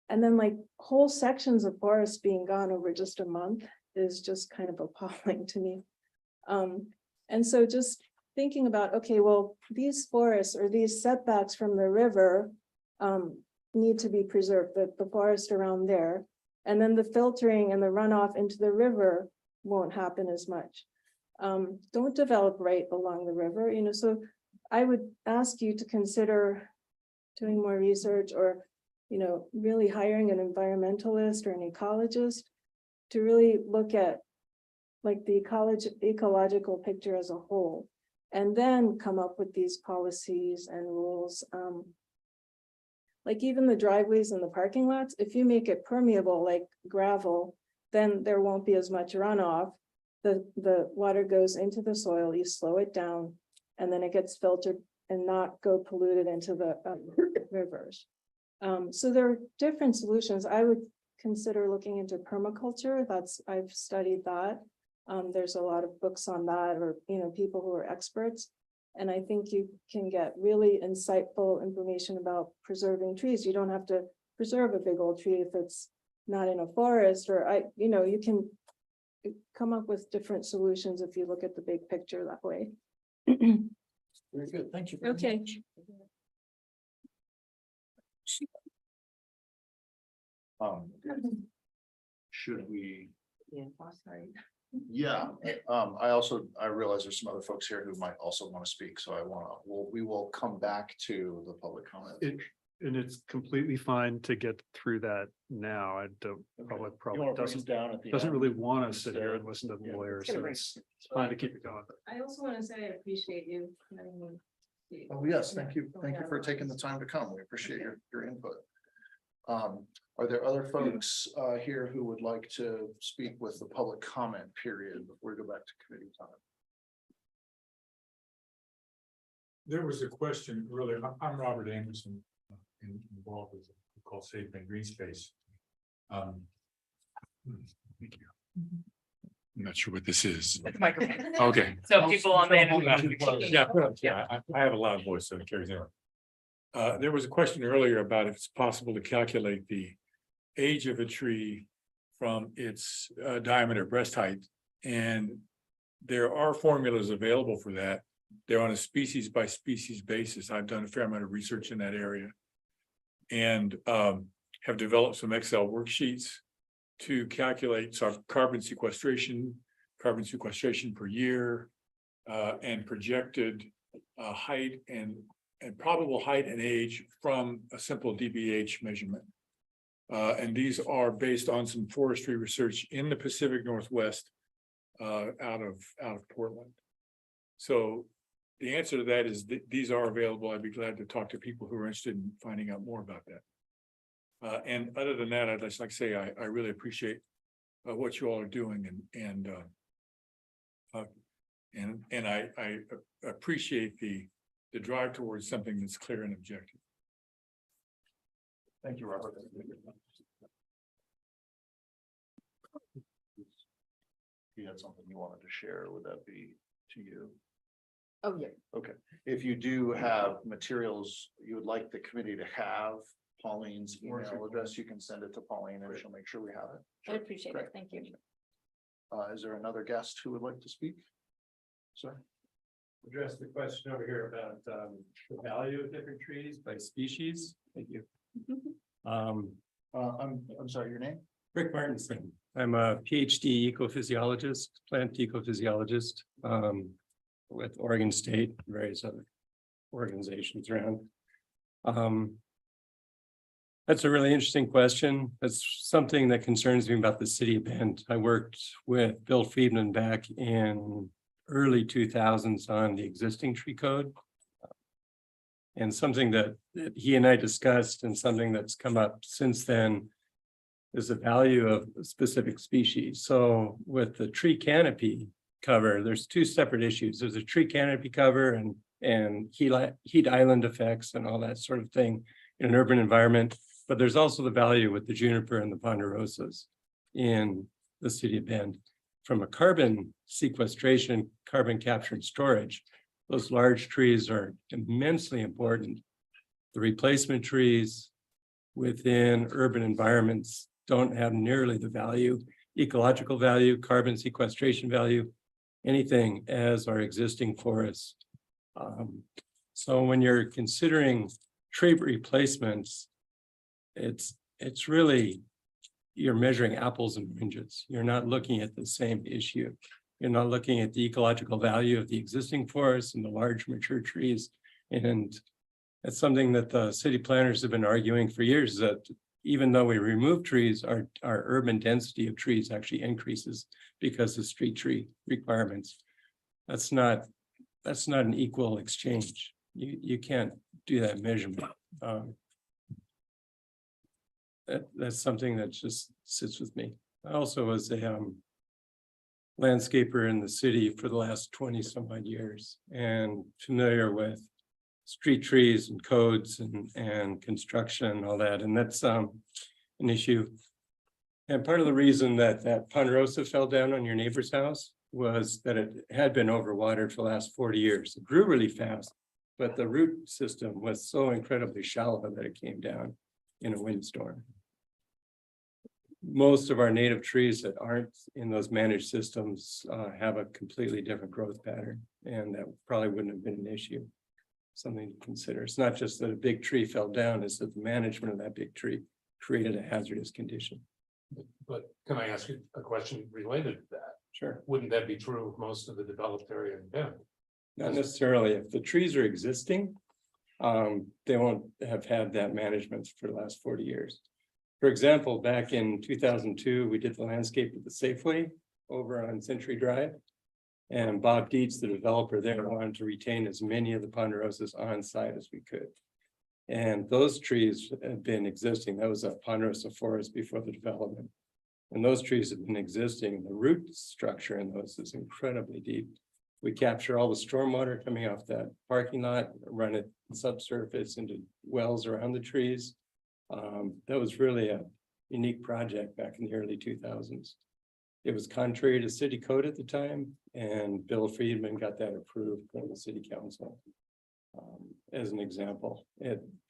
and then like whole sections of forest being gone over just a month is just kind of appalling to me. And so just thinking about, okay, well, these forests or these setbacks from the river need to be preserved, the forest around there. And then the filtering and the runoff into the river won't happen as much. Don't develop right along the river, so I would ask you to consider doing more research or, really hiring an environmentalist or an ecologist to really look at like the ecological picture as a whole, and then come up with these policies and rules. Like even the driveways and the parking lots, if you make it permeable like gravel, then there won't be as much runoff. The water goes into the soil, you slow it down, and then it gets filtered and not go polluted into the rivers. So there are different solutions. I would consider looking into permaculture. I've studied that. There's a lot of books on that, or people who are experts. And I think you can get really insightful information about preserving trees. You don't have to preserve a big old tree if it's not in a forest, or you can come up with different solutions if you look at the big picture that way. Very good. Thank you. Okay. Should we? Yeah, sorry. Yeah, I realize there's some other folks here who might also want to speak, so we will come back to the public comment. And it's completely fine to get through that now. The public probably doesn't really want to sit here and listen to the lawyers, so it's fine to keep it going. I also want to say I appreciate you. Oh, yes, thank you. Thank you for taking the time to come. We appreciate your input. Are there other folks here who would like to speak with the public comment period before we go back to committee time? There was a question earlier. I'm Robert Anderson, involved with a called Safe and Green Space. Thank you. I'm not sure what this is. Microphone. Okay. So people on the. Yeah, I have a loud voice, so it carries on. There was a question earlier about if it's possible to calculate the age of a tree from its diameter breast height. And there are formulas available for that. They're on a species by species basis. I've done a fair amount of research in that area and have developed some Excel worksheets to calculate carbon sequestration per year, and projected height and probable height and age from a simple DBH measurement. And these are based on some forestry research in the Pacific Northwest, out of Portland. So the answer to that is these are available. I'd be glad to talk to people who are interested in finding out more about that. And other than that, I'd just like to say I really appreciate what you all are doing, and I appreciate the drive towards something that's clear and objective. Thank you, Robert. You had something you wanted to share, would that be to you? Oh, yeah. Okay, if you do have materials you would like the committee to have, Pauline's email address, you can send it to Pauline and she'll make sure we have it. I appreciate it. Thank you. Is there another guest who would like to speak? Sir? Address the question over here about the value of different trees by species. Thank you. I'm sorry, your name? Rick Martinson. I'm a PhD ecophysiologist, plant ecophysiologist, with Oregon State, and various other organizations around. That's a really interesting question. That's something that concerns me about the city of Bend. I worked with Bill Friedman back in early 2000s on the existing tree code. And something that he and I discussed, and something that's come up since then, is the value of specific species. So with the tree canopy cover, there's two separate issues. There's a tree canopy cover and heat island effects and all that sort of thing in an urban environment. But there's also the value with the juniper and the ponderosas in the city of Bend. From a carbon sequestration, carbon capture and storage, those large trees are immensely important. The replacement trees within urban environments don't have nearly the value, ecological value, carbon sequestration value, anything as our existing forests. So when you're considering tree replacements, it's really, you're measuring apples and oranges. You're not looking at the same issue. You're not looking at the ecological value of the existing forests and the large mature trees. And that's something that the city planners have been arguing for years, that even though we remove trees, our urban density of trees actually increases because of street tree requirements. That's not an equal exchange. You can't do that measurement. That's something that just sits with me. I also was a landscaper in the city for the last 20 some odd years, and familiar with street trees and codes and construction and all that. And that's an issue. And part of the reason that ponderosa fell down on your neighbor's house was that it had been overwatered for the last 40 years. It grew really fast, but the root system was so incredibly shallow that it came down in a windstorm. most of our native trees that aren't in those managed systems have a completely different growth pattern, and that probably wouldn't have been an issue. Something to consider. It's not just that a big tree fell down, it's that the management of that big tree created a hazardous condition. But can I ask you a question related to that? Sure. Wouldn't that be true of most of the developed area in Bend? Not necessarily. If the trees are existing, they won't have had that management for the last 40 years. For example, back in 2002, we did the landscape of the Safeway over on Century Drive. And Bob Dietz, the developer there, wanted to retain as many of the ponderosas on site as we could. And those trees have been existing. That was a ponderosa forest before the development. And those trees have been existing. The root structure in those is incredibly deep. We capture all the stormwater coming off that parking lot, run it subsurface into wells around the trees. That was really a unique project back in the early 2000s. It was contrary to city code at the time, and Bill Friedman got that approved from the city council. As an example,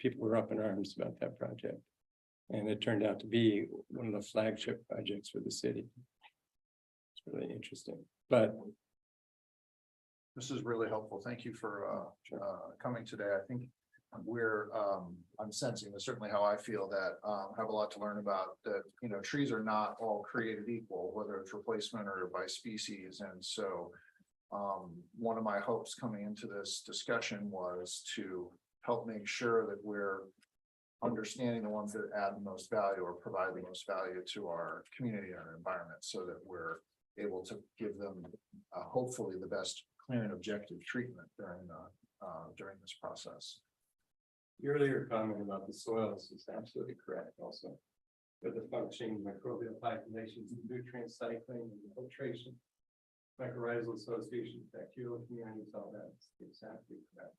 people were up in arms about that project. And it turned out to be one of the flagship projects for the city. It's really interesting, but This is really helpful. Thank you for coming today. I think I'm sensing, that's certainly how I feel, that have a lot to learn about that, trees are not all created equal, whether it's replacement or by species. And so one of my hopes coming into this discussion was to help make sure that we're understanding the ones that add the most value or provide the most value to our community and our environment, so that we're able to give them hopefully the best clear and objective treatment during this process. your earlier comment about the soils is absolutely correct also. With the functioning microbial populations, nutrient cycling and filtration, mycorrhizal association, bacterial communities, all that is exactly correct.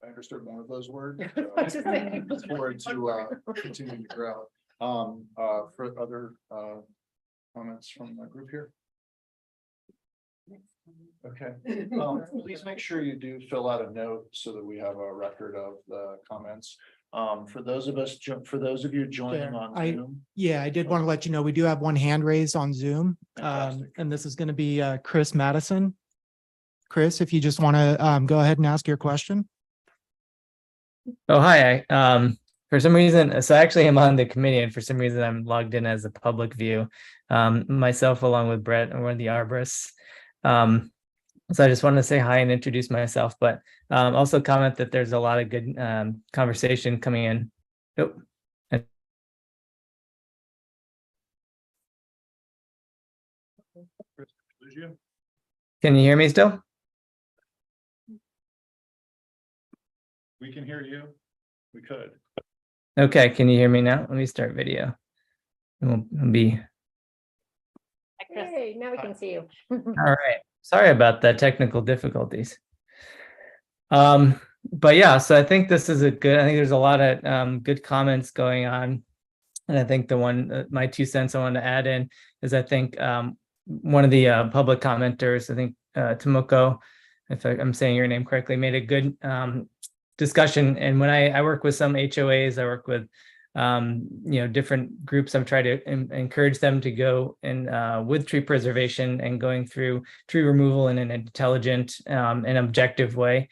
I understood one of those words. Look forward to continuing to grow. For other comments from the group here. Okay, please make sure you do fill out a note so that we have a record of the comments. For those of you joining There, on Zoom. Yeah, I did want to let you know, we do have one hand raised on Zoom. Fantastic. And this is going to be Chris Madison. Chris, if you just want to go ahead and ask your question. Oh, hi. For some reason, so actually I'm on the committee, and for some reason I'm logged in as a public view. Myself along with Brett, and we're the arborists. So I just wanted to say hi and introduce myself, but also comment that there's a lot of good conversation coming in. Oh. Can you hear me still? We can hear you. We could. Okay, can you hear me now? Let me start video. We'll be Hey, now we can see you. all right. Sorry about that technical difficulties. But yeah, so I think this is I think there's a lot of good comments going on. And I think the one, my 2 cents I want to add in is I think one of the public commenters, I think Tomoko, if I'm saying your name correctly, made a good discussion. And when I work with some HOAs, I work with different groups. I've tried to encourage them to go and with tree preservation and going through tree removal in an intelligent and objective way,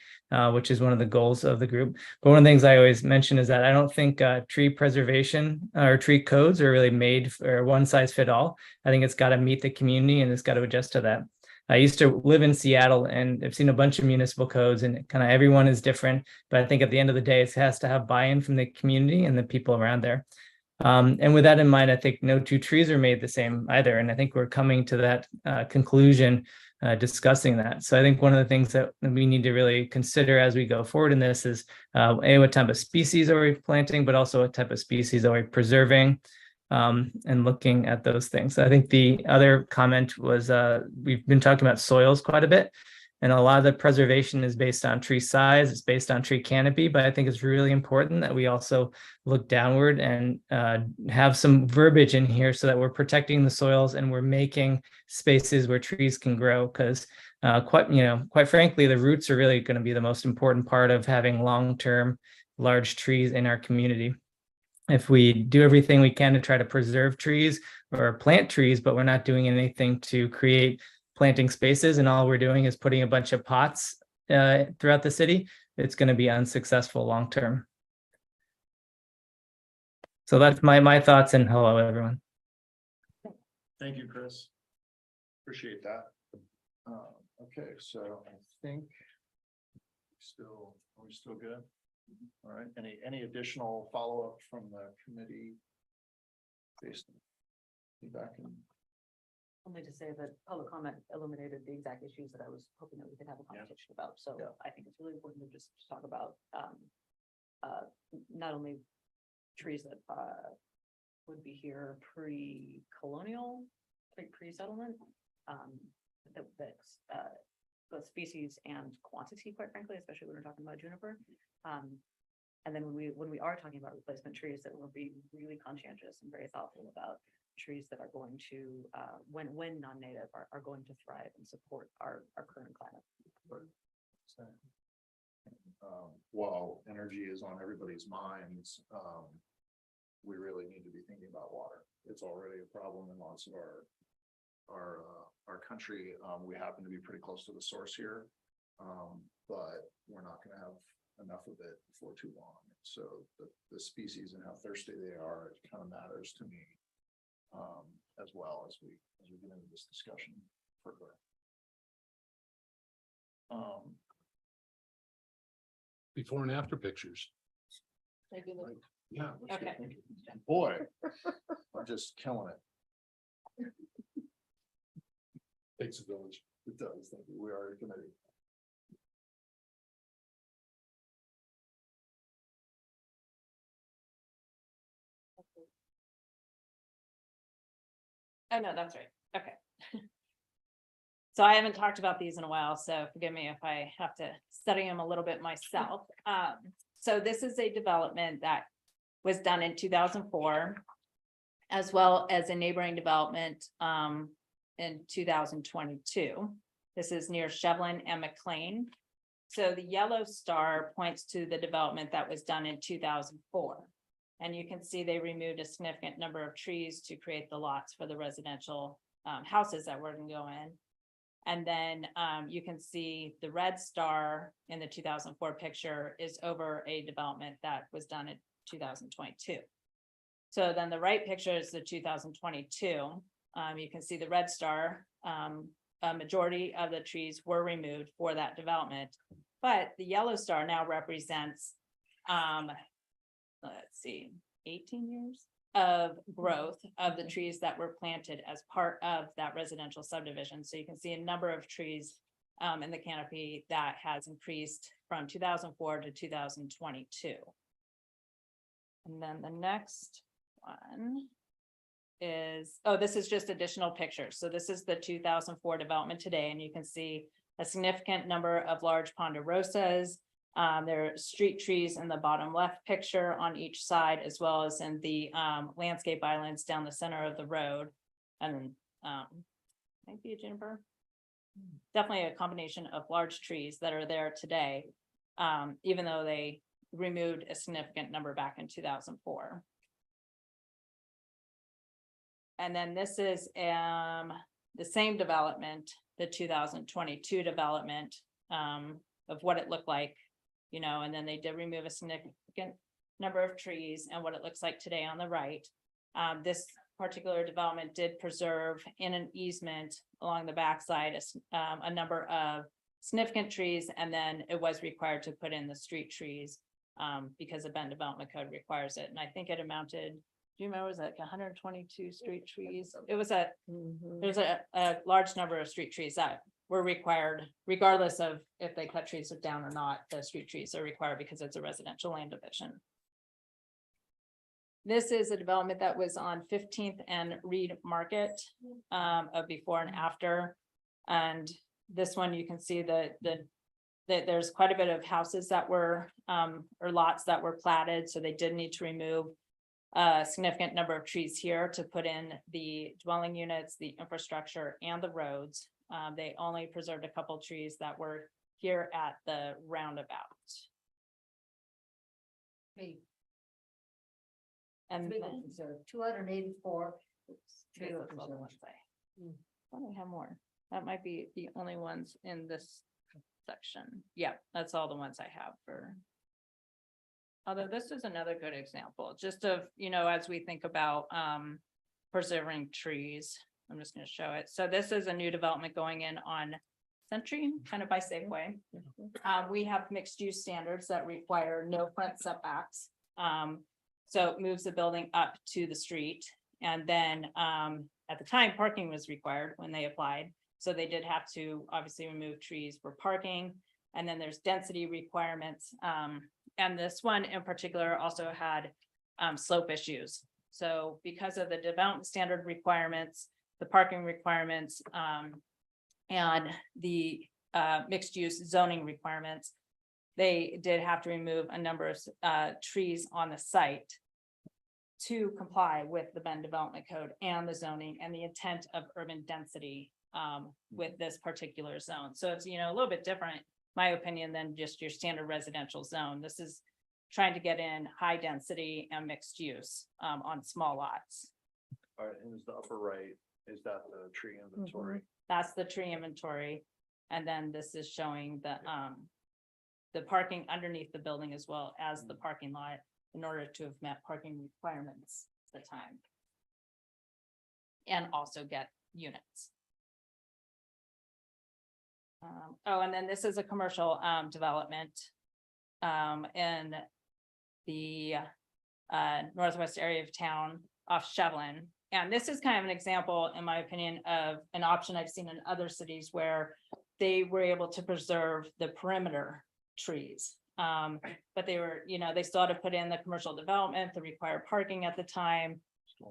which is one of the goals of the group. But one of the things I always mention is that I don't think tree preservation or tree codes are really made for one size fit all. I think it's got to meet the community and it's got to adjust to that. I used to live in Seattle and I've seen a bunch of municipal codes, and kind of everyone is different. But I think at the end of the day, it has to have buy-in from the community and the people around there. And with that in mind, I think no two trees are made the same either. And I think we're coming to that conclusion discussing that. So I think one of the things that we need to really consider as we go forward in this is what type of species are we planting, but also what type of species are we preserving. And looking at those things. I think the other comment was we've been talking about soils quite a bit, and a lot of the preservation is based on tree size, it's based on tree canopy, but I think it's really important that we also look downward and have some verbiage in here so that we're protecting the soils and we're making spaces where trees can grow, because quite frankly, the roots are really going to be the most important part of having long-term large trees in our community. if we do everything we can to try to preserve trees or plant trees, but we're not doing anything to create planting spaces, and all we're doing is putting a bunch of pots throughout the city, it's going to be unsuccessful long term. So that's my thoughts, and hello, everyone. Thank you, Chris. Appreciate that. Okay, so I think are we still good? All right, any additional follow-up from the committee? Based on feedback and Only to say that public comment illuminated the exact issues that I was hoping that we could have a conversation about. So Yeah. I think it's really important to just talk about not only trees that would be here pre-colonial, pre-settlement, both species and quantity, quite frankly, especially when we're talking about juniper. And then when we are talking about replacement trees, that we'll be really conscientious and very thoughtful about trees that are going to, when non-native, are going to thrive and support our current climate. while energy is on everybody's minds, we really need to be thinking about water. It's already a problem in lots of our country. We happen to be pretty close to the source here, but we're not going to have enough of it for too long. So the species and how thirsty they are, it kind of matters to me, as well as we get into this discussion further. Before and after pictures. Yeah. Okay. Boy, I'm just killing it. Takes a village. It does. Thank you. We are a committee. Oh, no, that's right. Okay. So I haven't talked about these in a while, so forgive me if I have to study them a little bit myself. So this is a development that was done in 2004, as well as a neighboring development in 2022. This is near Shevlin and McLean. So the yellow star points to the development that was done in 2004. And you can see they removed a significant number of trees to create the lots for the residential houses that were going to go in. And then you can see the red star in the 2004 picture is over a development that was done in 2022. So then the right picture is the 2022. You can see the red star, a majority of the trees were removed for that development, but the yellow star now represents, let's see, 18 years of growth of the trees that were planted as part of that residential subdivision. So you can see a number of trees in the canopy that has increased from 2004 to 2022. And then the next one is, oh, this is just additional pictures. So this is the 2004 development today, and you can see a significant number of large ponderosas. There are street trees in the bottom left picture on each side, as well as in the landscape islands down the center of the road. And might be a juniper. Definitely a combination of large trees that are there today, even though they removed a significant number back in 2004. And then this is the same development, the 2022 development of what it looked like. You know, and then they did remove a significant number of trees and what it looks like today on the right. This particular development did preserve in an easement along the backside a number of significant trees, and then it was required to put in the street trees because the Bend Development Code requires it. And I think it amounted, do you remember, was it like 122 street trees? It was there's a large number of street trees that were required, regardless of if they cut trees down or not. The street trees are required because it's a residential land division. This is a development that was on 15th and Reed Market of before and after. And this one, you can see that there's quite a bit of houses that were or lots that were platted. So they did need to remove a significant number of trees here to put in the dwelling units, the infrastructure, and the roads. They only preserved a couple trees that were here at the roundabout. And Three then- was preserved, 284. Maybe those are the ones I don't have more. That might be the only ones in this section. Yeah, that's all the ones I have for. Although this is another good example, just of, as we think about preserving trees. I'm just gonna show it. So this is a new development going in on Century, kind of by Safeway. We have mixed use standards that require no front setbacks. So it moves the building up to the street. And then at the time, parking was required when they applied. So they did have to obviously remove trees for parking. And then there's density requirements. And this one in particular also had slope issues. So because of the development standard requirements, the parking requirements, and the mixed use zoning requirements, they did have to remove a number of trees on the site to comply with the Bend Development Code and the zoning and the intent of urban density with this particular zone. So it's, a little bit different, my opinion, than just your standard residential zone. This is trying to get in high density and mixed use on small lots. All right, and is the upper right, is that the tree inventory? That's the tree inventory. And then this is showing the parking underneath the building as well as the parking lot in order to have met parking requirements at the time. And also get units. And then this is a commercial development in the northwest area of town off Shevlin. And this is kind of an example, in my opinion, of an option I've seen in other cities where they were able to preserve the perimeter trees. But they were, they still had to put in the commercial development, the required parking at the time,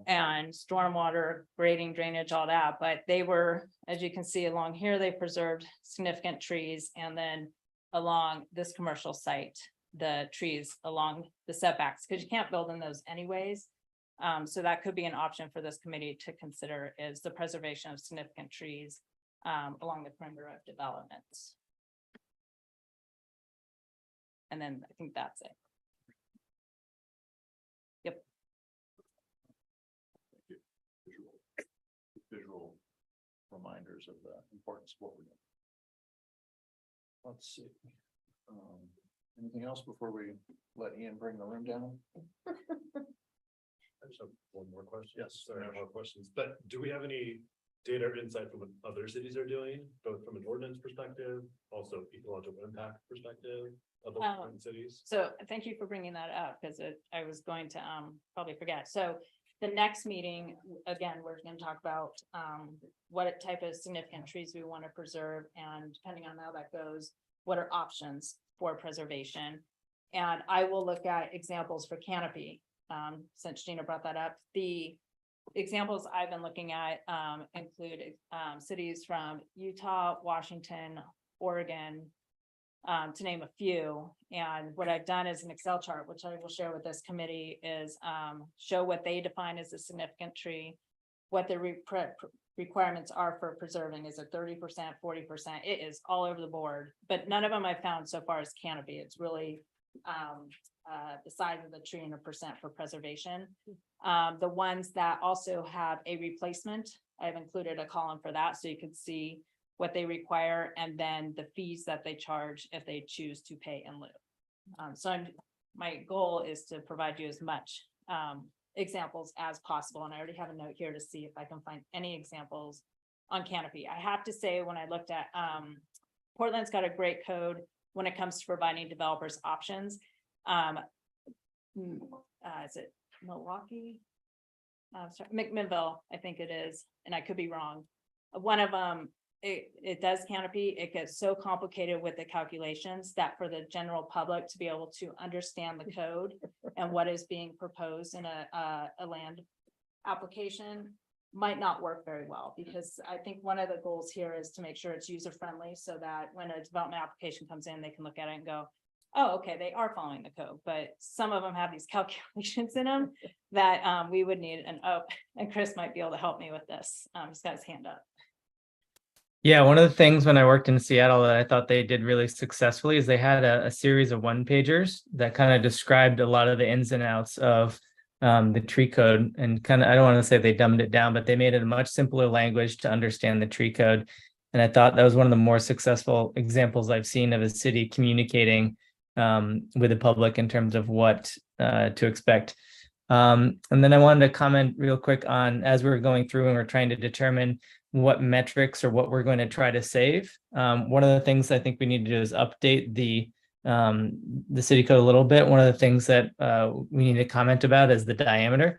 and stormwater, grading, drainage, all that. But they were, as you can see along here, they preserved significant trees. And then along this commercial site, the trees along the setbacks, because you can't build in those anyways. So that could be an option for this committee to consider, is the preservation of significant trees along the perimeter of developments. And then I think that's it. Yep. Visual reminders of the importance of what we're doing. Let's see. Anything else before we let Ian bring the room down? I just have one more question. Yes, sorry, I have more questions, but do we have any data or insight from what other cities are doing, both from an ordinance perspective, also ecological impact perspective, other different cities? So thank you for bringing that up, because I was going to probably forget. So the next meeting, again, we're going to talk about what type of significant trees we want to preserve, and depending on how that goes, what are options for preservation. And I will look at examples for canopy, since Gina brought that up. The examples I've been looking at include cities from Utah, Washington, Oregon, to name a few. And what I've done is an Excel chart, which I will share with this committee, is show what they define as a significant tree, what the requirements are for preserving. Is it 30%, 40%? It is all over the board, but none of them I found so far is canopy. It's really the size of the tree and a percent for preservation. The ones that also have a replacement, I've included a column for that, so you can see what they require and then the fees that they charge if they choose to pay in lieu. So my goal is to provide you as much examples as possible. And I already have a note here to see if I can find any examples on canopy. I have to say, when I looked at Portland's got a great code when it comes to providing developers options. Is it Milwaukee? Sorry, McMinnville, I think it is, and I could be wrong. One of them, it does canopy. It gets so complicated with the calculations that for the general public to be able to understand the code and what is being proposed in a land application might not work very well, because I think one of the goals here is to make sure it's user friendly, so that when a development application comes in, they can look at it and go, oh, okay, they are following the code. But some of them have these calculations in them that we would need. And Chris might be able to help me with this. He's got his hand up. Yeah, one of the things when I worked in Seattle that I thought they did really successfully is they had a series of one-pagers that kind of described a lot of the ins and outs of the tree code and kind of, I don't want to say they dumbed it down, but they made it a much simpler language to understand the tree code. And I thought that was one of the more successful examples I've seen of a city communicating with the public in terms of what to expect. And then I wanted to comment real quick on, as we're going through and we're trying to determine what metrics or what we're going to try to save. One of the things I think we need to do is update the city code a little bit. One of the things that we need to comment about is the diameter.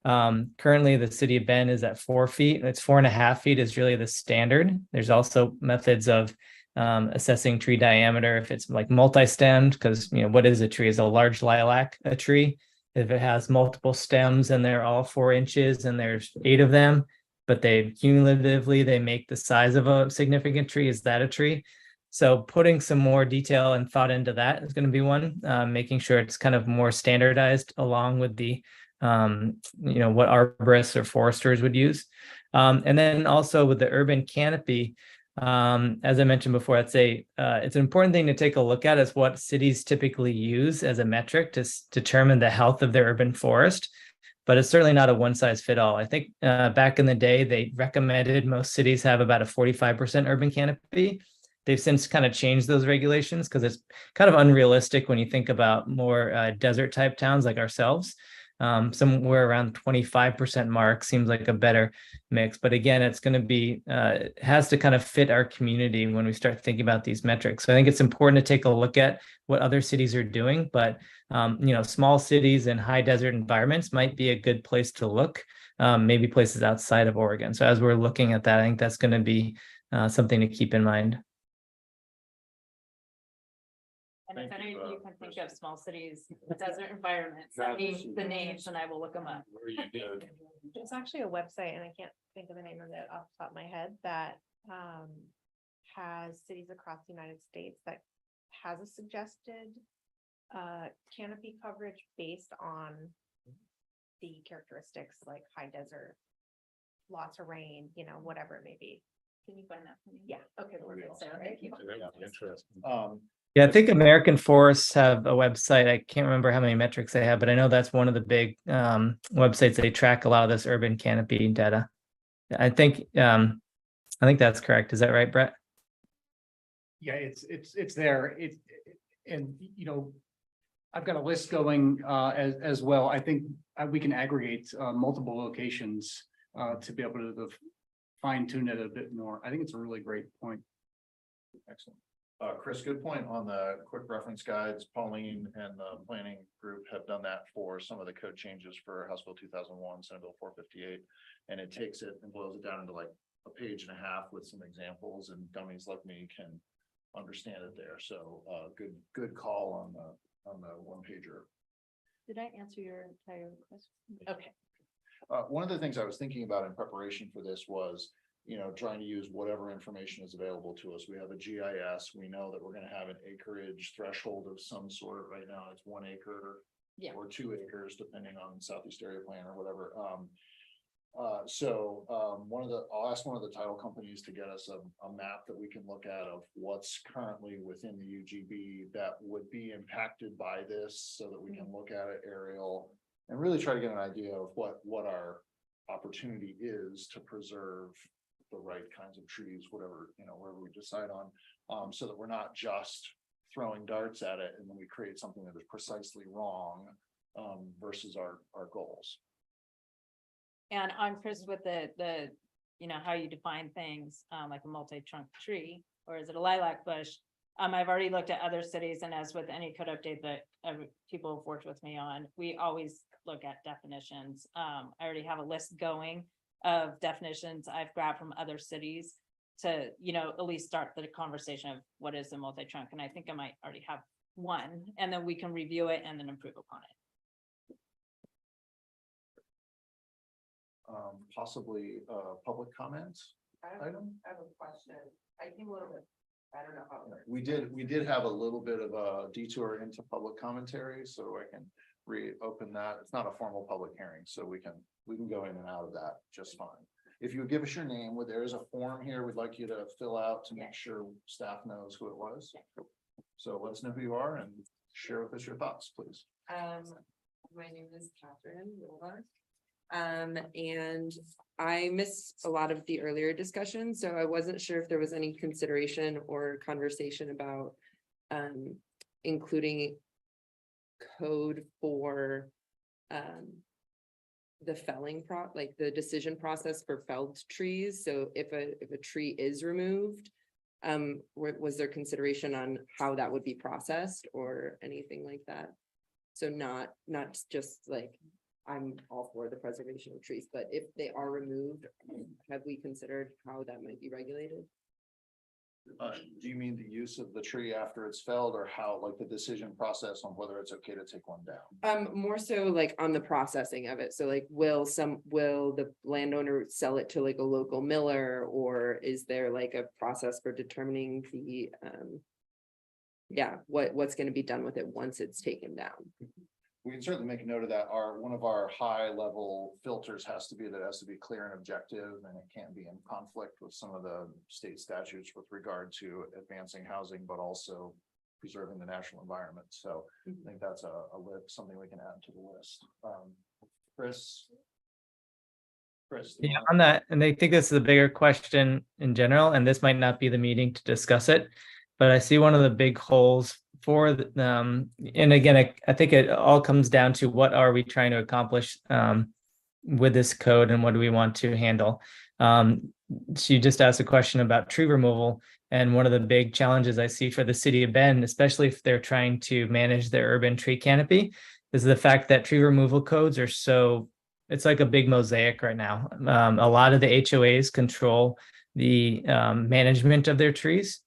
Currently, the city of Bend is at 4 feet. It's 4.5 feet is really the standard. There's also methods of assessing tree diameter if it's like multi-stemmed, because what is a tree? Is a large lilac a tree? If it has multiple stems and they're all 4 inches and there's 8 of them, but they cumulatively they make the size of a significant tree, is that a tree? So putting some more detail and thought into that is going to be one, making sure it's kind of more standardized along with the what arborists or foresters would use. And then also with the urban canopy, as I mentioned before, it's an important thing to take a look at is what cities typically use as a metric to determine the health of their urban forest. But it's certainly not a one size fit all. I think back in the day, they recommended most cities have about a 45% urban canopy. They've since kind of changed those regulations because it's kind of unrealistic when you think about more desert type towns like ourselves. Somewhere around 25% mark seems like a better mix. But again, it's going to be, it has to kind of fit our community when we start thinking about these metrics. So I think it's important to take a look at what other cities are doing, but small cities and high desert environments might be a good place to look, maybe places outside of Oregon. So as we're looking at that, I think that's going to be something to keep in mind. And if any of you can think of small cities, desert environments, send me the names and I will look them up. There's actually a website, and I can't think of the name of it off the top of my head, that has cities across the United States that has a suggested canopy coverage based on the characteristics like high desert, lots of rain, whatever it may be. Can you find that for me? Yeah, okay. Sarah, thank you. Interesting. Yeah, I think American Forests have a website. I can't remember how many metrics they have, but I know that's one of the big websites. They track a lot of this urban canopy data. I think that's correct. Is that right, Brett? Yeah, it's there. I've got a list going as well. I think we can aggregate multiple locations to be able to fine tune it a bit more. I think it's a really great point. Excellent. Chris, good point on the quick reference guides. Pauline and the planning group have done that for some of the code changes for House Bill 2001, Senate Bill 458. And it takes it and boils it down into like a page and a half with some examples, and dummies like me can understand it there. So good call on the one pager. Did I answer your entire question? Okay. One of the things I was thinking about in preparation for this was, trying to use whatever information is available to us. We have a GIS. We know that we're going to have an acreage threshold of some sort. Right now, it's 1 acre or 2 acres, depending on Southeast Area Plan or whatever. I'll ask one of the title companies to get us a map that we can look at of what's currently within the UGB that would be impacted by this, so that we can look at it aerial and really try to get an idea of what our opportunity is to preserve the right kinds of trees, whatever we decide on, so that we're not just throwing darts at it and then we create something that is precisely wrong versus our goals. And I'm Chris with the how you define things, like a multi-trunk tree, or is it a lilac bush? I've already looked at other cities, and as with any code update that people have worked with me on, we always look at definitions. I already have a list going of definitions I've grabbed from other cities to, at least start the conversation of what is a multi-trunk. And I think I might already have one, and then we can review it and then improve upon it. Possibly public comments. I have a question. I came a little bit, I don't know how. We did have a little bit of a detour into public commentary, so I can reopen that. It's not a formal public hearing, so we can go in and out of that just fine. If you would give us your name, there is a form here we'd like you to fill out to make sure staff knows who it was. So let us know who you are and share with us your thoughts, please. My name is Catherine Miller. And I missed a lot of the earlier discussion, so I wasn't sure if there was any consideration or conversation about including code for the felling like the decision process for felled trees. So if a tree is removed, was there consideration on how that would be processed or anything like that? So not just like, I'm all for the preservation of trees, but if they are removed, have we considered how that might be regulated? Do you mean the use of the tree after it's felled, or how, like the decision process on whether it's okay to take one down? More so like on the processing of it. So like, will the landowner sell it to like a local miller, or is there like a process for determining the what's going to be done with it once it's taken down? We can certainly make a note of that. One of our high level filters has to be that it has to be clear and objective, and it can't be in conflict with some of the state statutes with regard to advancing housing, but also preserving the natural environment. So I think that's a list, something we can add to the list. Chris, Yeah, on that, and I think this is a bigger question in general, and this might not be the meeting to discuss it, but I see one of the big holes for and again, I think it all comes down to what are we trying to accomplish with this code, and what do we want to handle. So you just asked a question about tree removal, and one of the big challenges I see for the city of Bend, especially if they're trying to manage their urban tree canopy, is the fact that tree removal codes are it's like a big mosaic right now. A lot of the HOAs control the management of their trees.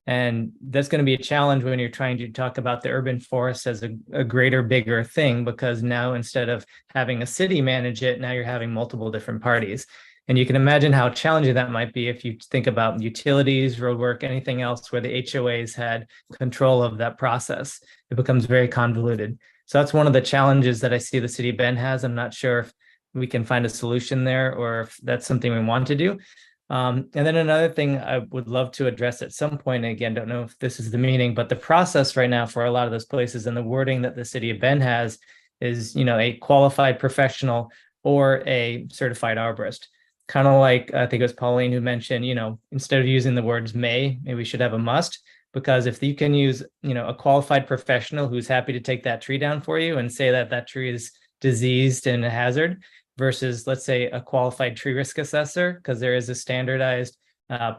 And that's going to be a challenge when you're trying to talk about the urban forest as a greater, bigger thing, because now instead of having a city manage it, now you're having multiple different parties. And you can imagine how challenging that might be if you think about utilities, roadwork, anything else where the HOAs had control of that process. It becomes very convoluted. So that's one of the challenges that I see the city of Bend has. I'm not sure if we can find a solution there, or if that's something we want to do. And then another thing I would love to address at some point, and again, don't know if this is the meeting, but the process right now for a lot of those places and the wording that the city of Bend has is, a qualified professional or a certified arborist. Kind of like, I think it was Pauline who mentioned, instead of using the words may, maybe we should have a must, because if you can use, a qualified professional who's happy to take that tree down for you and say that that tree is diseased and a hazard, versus, let's say, a qualified tree risk assessor, because there is a standardized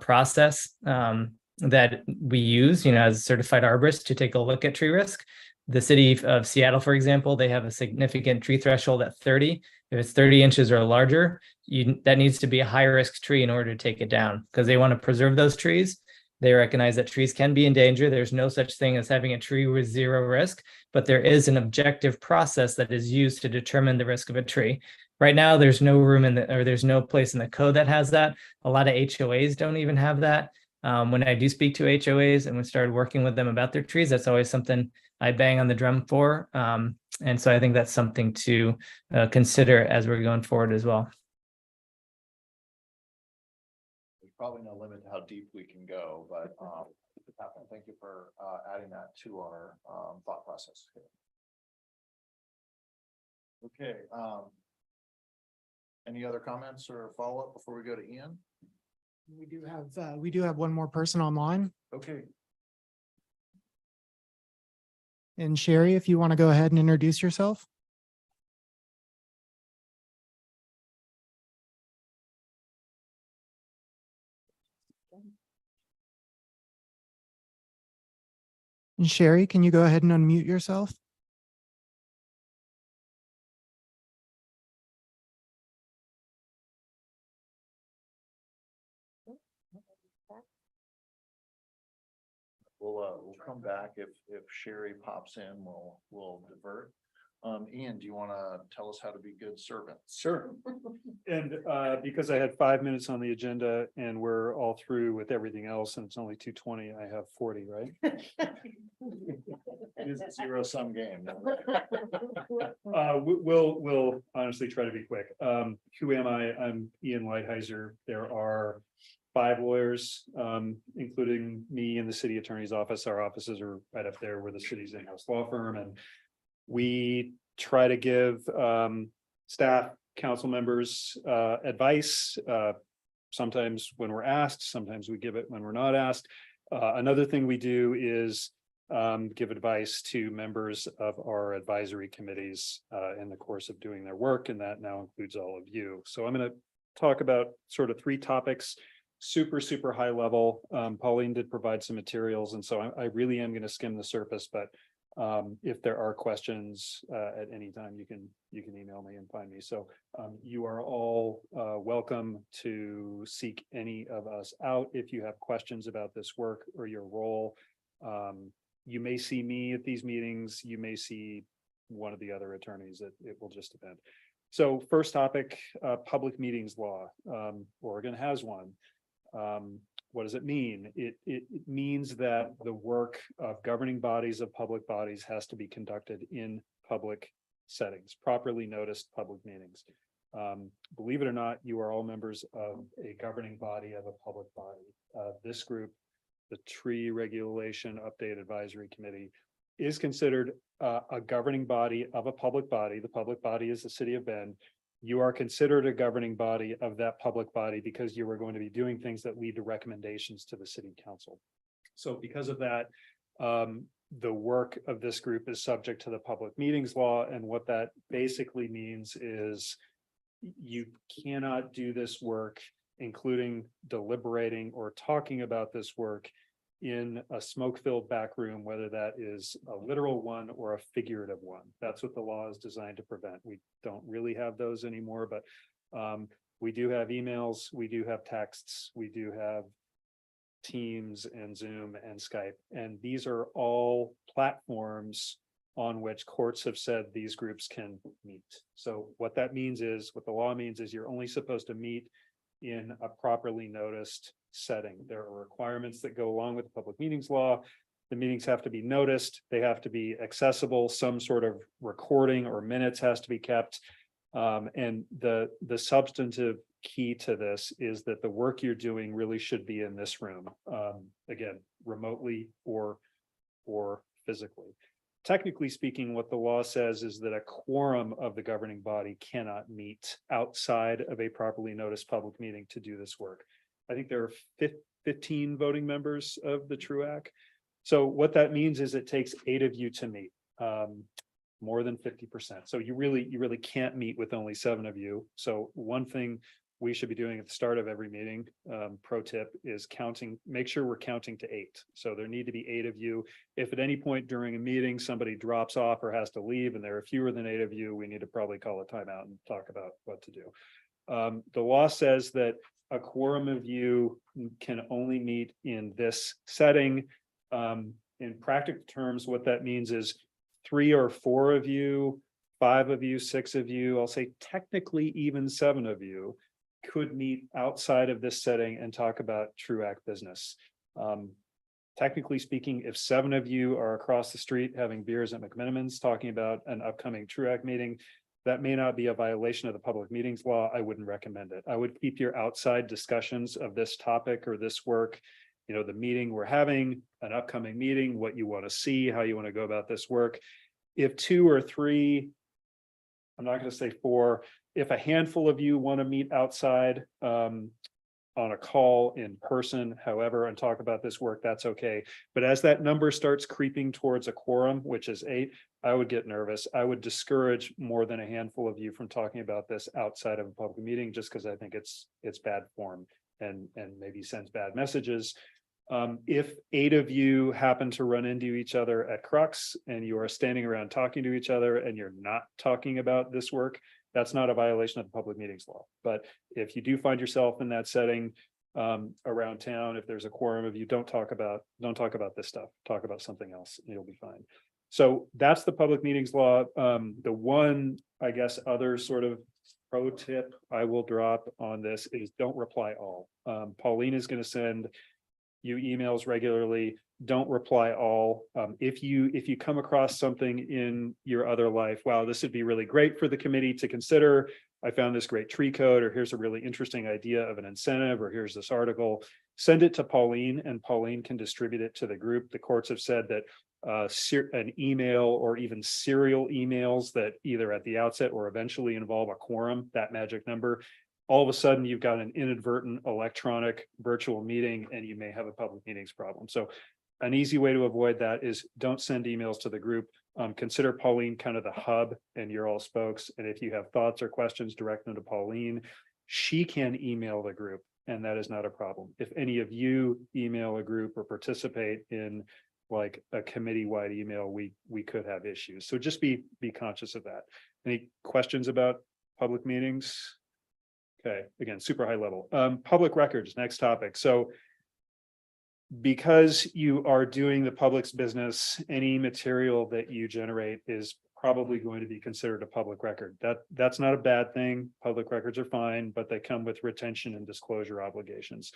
process that we use, as a certified arborist to take a look at tree risk. The city of Seattle, for example, they have a significant tree threshold at 30. If it's 30 inches or larger, that needs to be a high risk tree in order to take it down, because they want to preserve those trees. They recognize that trees can be in danger. There's no such thing as having a tree with zero risk, but there is an objective process that is used to determine the risk of a tree. Right now, there's no room there's no place in the code that has that. A lot of HOAs don't even have that. When I do speak to HOAs and we started working with them about their trees, that's always something I bang on the drum for. And so I think that's something to consider as we're going forward as well. There's probably no limit to how deep we can go, but thank you for adding that to our thought process. Okay. Any other comments or follow-up before we go to Ian? We do have one more person online. Okay. And Sherry, if you want to go ahead and introduce yourself. And Sherry, can you go ahead and unmute yourself? We'll come back if Sherry pops in, we'll divert. Ian, do you want to tell us how to be good servants? Sure. And because I had 5 minutes on the agenda and we're all through with everything else and it's only 2:20, I have 40, right? It is a zero-sum game. We'll honestly try to be quick. Who am I? I'm Ian Lighthizer. There are 5 lawyers, including me in the city attorney's office. Our offices are right up there. We're the city's in-house law firm, and we try to give staff, council members advice. Sometimes when we're asked, sometimes we give it when we're not asked. Another thing we do is give advice to members of our advisory committees in the course of doing their work, and that now includes all of you. So I'm going to talk about sort of 3 topics, super high level. Pauline did provide some materials, and so I really am going to skim the surface, but if there are questions at any time, you can email me and find me. So you are all welcome to seek any of us out if you have questions about this work or your role. You may see me at these meetings, you may see one of the other attorneys. It will just depend. So first topic, public meetings law. Oregon has one. What does it mean? It means that the work of governing bodies of public bodies has to be conducted in public settings, properly noticed public meetings. Believe it or not, you are all members of a governing body of a public body. This group, the Tree Regulation Update Advisory Committee, is considered a governing body of a public body. The public body is the City of Bend. You are considered a governing body of that public body because you are going to be doing things that lead to recommendations to the City Council. So because of that, the work of this group is subject to the public meetings law. And what that basically means is you cannot do this work, including deliberating or talking about this work, in a smoke-filled back room, whether that is a literal one or a figurative one. That's what the law is designed to prevent. We don't really have those anymore, but we do have emails, we do have texts, we do have Teams and Zoom and Skype, and these are all platforms on which courts have said these groups can meet. So what that means is, what the law means is you're only supposed to meet in a properly noticed setting. There are requirements that go along with the public meetings law. The meetings have to be noticed, they have to be accessible, some sort of recording or minutes has to be kept. And the substantive key to this is that the work you're doing really should be in this room, again, remotely or physically. Technically speaking, what the law says is that a quorum of the governing body cannot meet outside of a properly noticed public meeting to do this work. I think there are 15 voting members of the TRUAC. So what that means is it takes 8 of you to meet, more than 50%. So you really can't meet with only 7 of you. So one thing we should be doing at the start of every meeting, pro tip, is counting, make sure we're counting to 8. So there need to be 8 of you. If at any point during a meeting, somebody drops off or has to leave and there are fewer than 8 of you, we need to probably call a timeout and talk about what to do. The law says that a quorum of you can only meet in this setting. In practical terms, what that means is 3 or 4 of you, 5 of you, 6 of you, I'll say technically even 7 of you could meet outside of this setting and talk about TRUAC business. Technically speaking, if 7 of you are across the street having beers at McMenamins talking about an upcoming TRUAC meeting, that may not be a violation of the public meetings law. I wouldn't recommend it. I would keep your outside discussions of this topic or this work, you know, the meeting we're having, an upcoming meeting, what you want to see, how you want to go about this work. If 2 or 3, I'm not going to say 4, if a handful of you want to meet outside on a call in person, however, and talk about this work, that's okay. But as that number starts creeping towards a quorum, which is 8, I would get nervous. I would discourage more than a handful of you from talking about this outside of a public meeting, just because I think it's bad form and maybe sends bad messages. If 8 of you happen to run into each other at Crux and you are standing around talking to each other and you're not talking about this work, that's not a violation of the public meetings law. But if you do find yourself in that setting around town, if there's a quorum of you, don't talk about this stuff. Talk about something else. You'll be fine. So that's the public meetings law. The one, I guess, other sort of pro tip I will drop on this is don't reply all. Pauline is going to send you emails regularly. Don't reply all. If you come across something in your other life, wow, this would be really great for the committee to consider. I found this great tree code, or here's a really interesting idea of an incentive, or here's this article. Send it to Pauline and Pauline can distribute it to the group. The courts have said that an email or even serial emails that either at the outset or eventually involve a quorum, that magic number, all of a sudden you've got an inadvertent electronic virtual meeting and you may have a public meetings problem. So an easy way to avoid that is don't send emails to the group. Consider Pauline kind of the hub and you're all spokes. And if you have thoughts or questions, direct them to Pauline. She can email the group and that is not a problem. If any of you email a group or participate in like a committee-wide email, we could have issues. So just be conscious of that. Any questions about public meetings? Okay, again, super high level. Public records, next topic. So because you are doing the public's business, any material that you generate is probably going to be considered a public record. That's not a bad thing. Public records are fine, but they come with retention and disclosure obligations.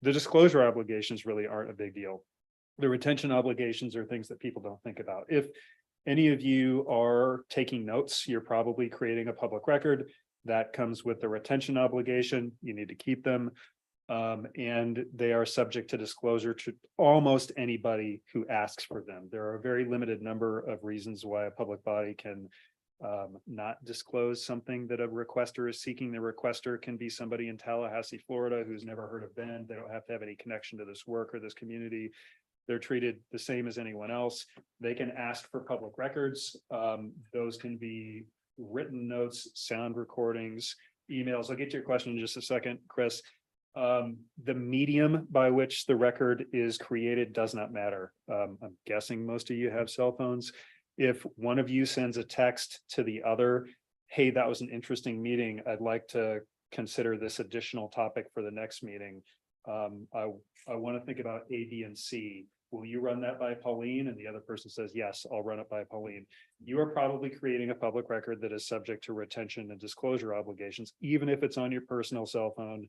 The disclosure obligations really aren't a big deal. The retention obligations are things that people don't think about. If any of you are taking notes, you're probably creating a public record that comes with the retention obligation. You need to keep them. And they are subject to disclosure to almost anybody who asks for them. There are a very limited number of reasons why a public body can not disclose something that a requester is seeking. The requester can be somebody in Tallahassee, Florida, who's never heard of Ben. They don't have to have any connection to this work or this community. They're treated the same as anyone else. They can ask for public records. Those can be written notes, sound recordings, emails. I'll get to your question in just a second, Chris. The medium by which the record is created does not matter. I'm guessing most of you have cell phones. If one of you sends a text to the other, hey, that was an interesting meeting. I'd like to consider this additional topic for the next meeting. I want to think about A, B, and C. Will you run that by Pauline? And the other person says, yes, I'll run it by Pauline. You are probably creating a public record that is subject to retention and disclosure obligations, even if it's on your personal cell phone,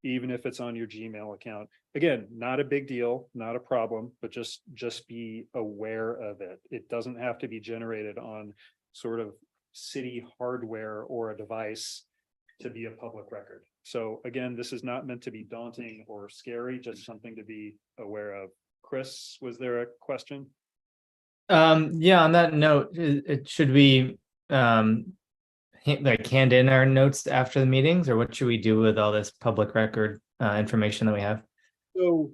even if it's on your Gmail account. Again, not a big deal, not a problem, but just be aware of it. It doesn't have to be generated on sort of city hardware or a device to be a public record. So again, this is not meant to be daunting or scary, just something to be aware of. Chris, was there a question? Yeah, on that note, it should we like hand in our notes after the meetings, or what should we do with all this public record information that we have? So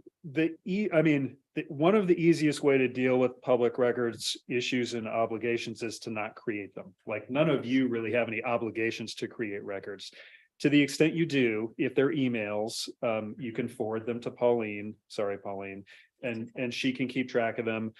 one of the easiest way to deal with public records issues and obligations is to not create them. Like none of you really have any obligations to create records. To the extent you do, if they're emails, you can forward them to Pauline, sorry, Pauline, and she can keep track of them.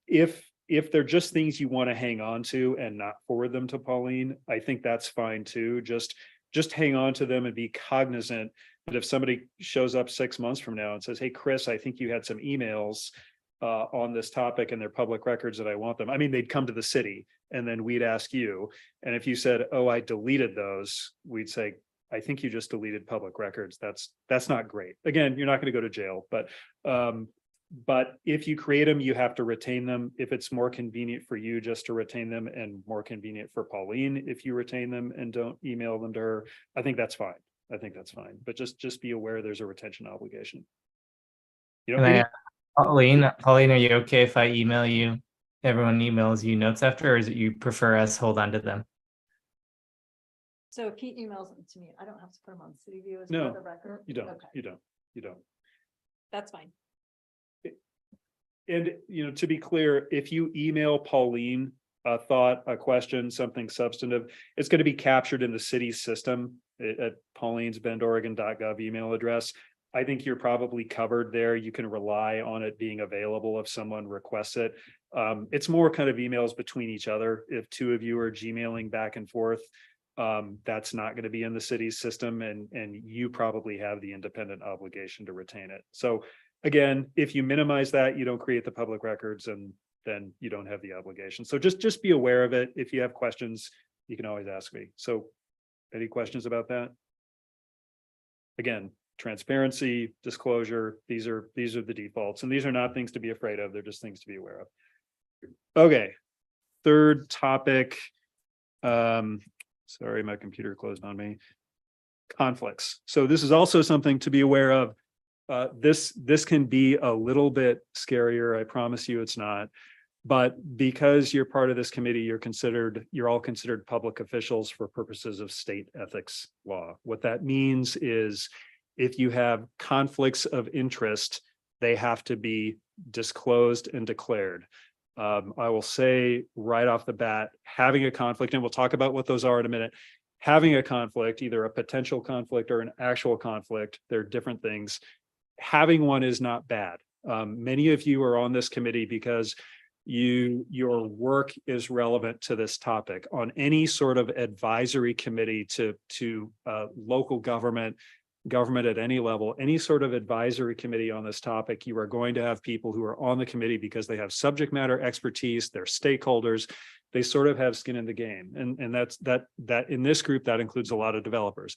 If they're just things you want to hang on to and not forward them to Pauline, I think that's fine too. Just hang on to them and be cognizant that if somebody shows up 6 months from now and says, hey, Chris, I think you had some emails on this topic and they're public records that I want them. I mean, they'd come to the city and then we'd ask you. And if you said, oh, I deleted those, we'd say, I think you just deleted public records. That's not great. Again, you're not going to go to jail, but if you create them, you have to retain them. If it's more convenient for you just to retain them and more convenient for Pauline, if you retain them and don't email them to her, I think that's fine. But just be aware there's a retention obligation. You know, Pauline, are you okay if I email you? Everyone emails you notes after, or is it you prefer us hold on to them? So if he emails them to me, I don't have to put them on City View as No, part of the record? you don't, Okay, you don't. that's fine. And, to be clear, if you email Pauline a thought, a question, something substantive, it's going to be captured in the city's system at Pauline's bendoregon.gov email address. I think you're probably covered there. You can rely on it being available if someone requests it. It's more kind of emails between each other. If two of you are Gmailing back and forth, that's not going to be in the city's system, and you probably have the independent obligation to retain it. So again, if you minimize that, you don't create the public records, and then you don't have the obligation. So just be aware of it. If you have questions, you can always ask me. So any questions about that? Again, transparency, disclosure, these are the defaults, and these are not things to be afraid of. They're just things to be aware of. Okay, third topic. Sorry, my computer closed on me. Conflicts. So this is also something to be aware of. this can be a little bit scarier. I promise you it's not. But because you're part of this committee, you're all considered public officials for purposes of state ethics law. What that means is if you have conflicts of interest, they have to be disclosed and declared. I will say right off the bat, having a conflict, and we'll talk about what those are in a minute, having a conflict, either a potential conflict or an actual conflict, they're different things. Having one is not bad. Many of you are on this committee because your work is relevant to this topic. On any sort of advisory committee to local government at any level, any sort of advisory committee on this topic, you are going to have people who are on the committee because they have subject matter expertise, they're stakeholders, they sort of have skin in the game. And that's that in this group, that includes a lot of developers.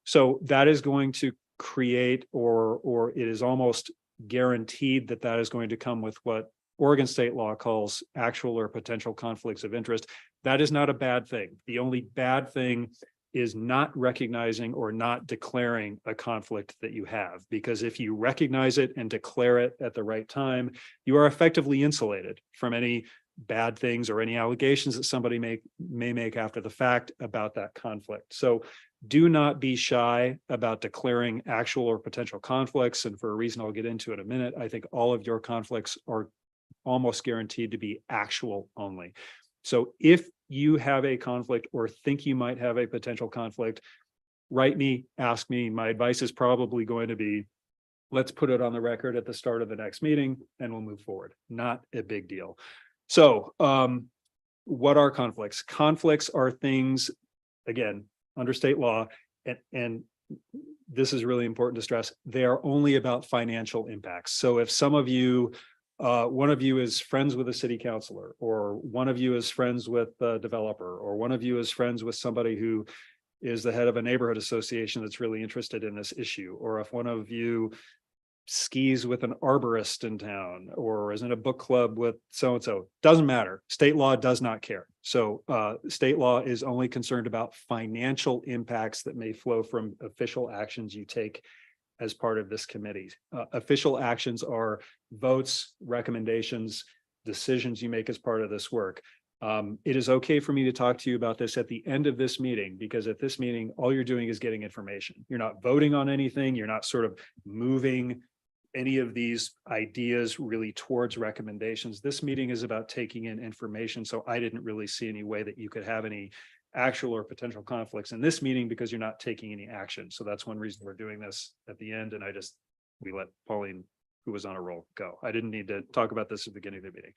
So that is going to create, or it is almost guaranteed that is going to come with what Oregon state law calls actual or potential conflicts of interest. That is not a bad thing. The only bad thing is not recognizing or not declaring a conflict that you have, because if you recognize it and declare it at the right time, you are effectively insulated from any bad things or any allegations that somebody may make after the fact about that conflict. So do not be shy about declaring actual or potential conflicts. And for a reason I'll get into in a minute, I think all of your conflicts are almost guaranteed to be actual only. So if you have a conflict or think you might have a potential conflict, write me, ask me. My advice is probably going to be, let's put it on the record at the start of the next meeting and we'll move forward. Not a big deal. So what are conflicts? Conflicts are things, again, under state law, and this is really important to stress, they are only about financial impacts. So if some of you, one of you is friends with a city councilor, or one of you is friends with a developer, or one of you is friends with somebody who is the head of a neighborhood association that's really interested in this issue, or if one of you skis with an arborist in town, or is in a book club with so-and-so, doesn't matter. State law does not care. So state law is only concerned about financial impacts that may flow from official actions you take as part of this committee. Official actions are votes, recommendations, decisions you make as part of this work. It is okay for me to talk to you about this at the end of this meeting, because at this meeting, all you're doing is getting information. You're not voting on anything. You're not sort of moving any of these ideas really towards recommendations. This meeting is about taking in information. So I didn't really see any way that you could have any actual or potential conflicts in this meeting because you're not taking any action. So that's one reason we're doing this at the end. And we let Pauline, who was on a roll, go. I didn't need to talk about this at the beginning of the meeting.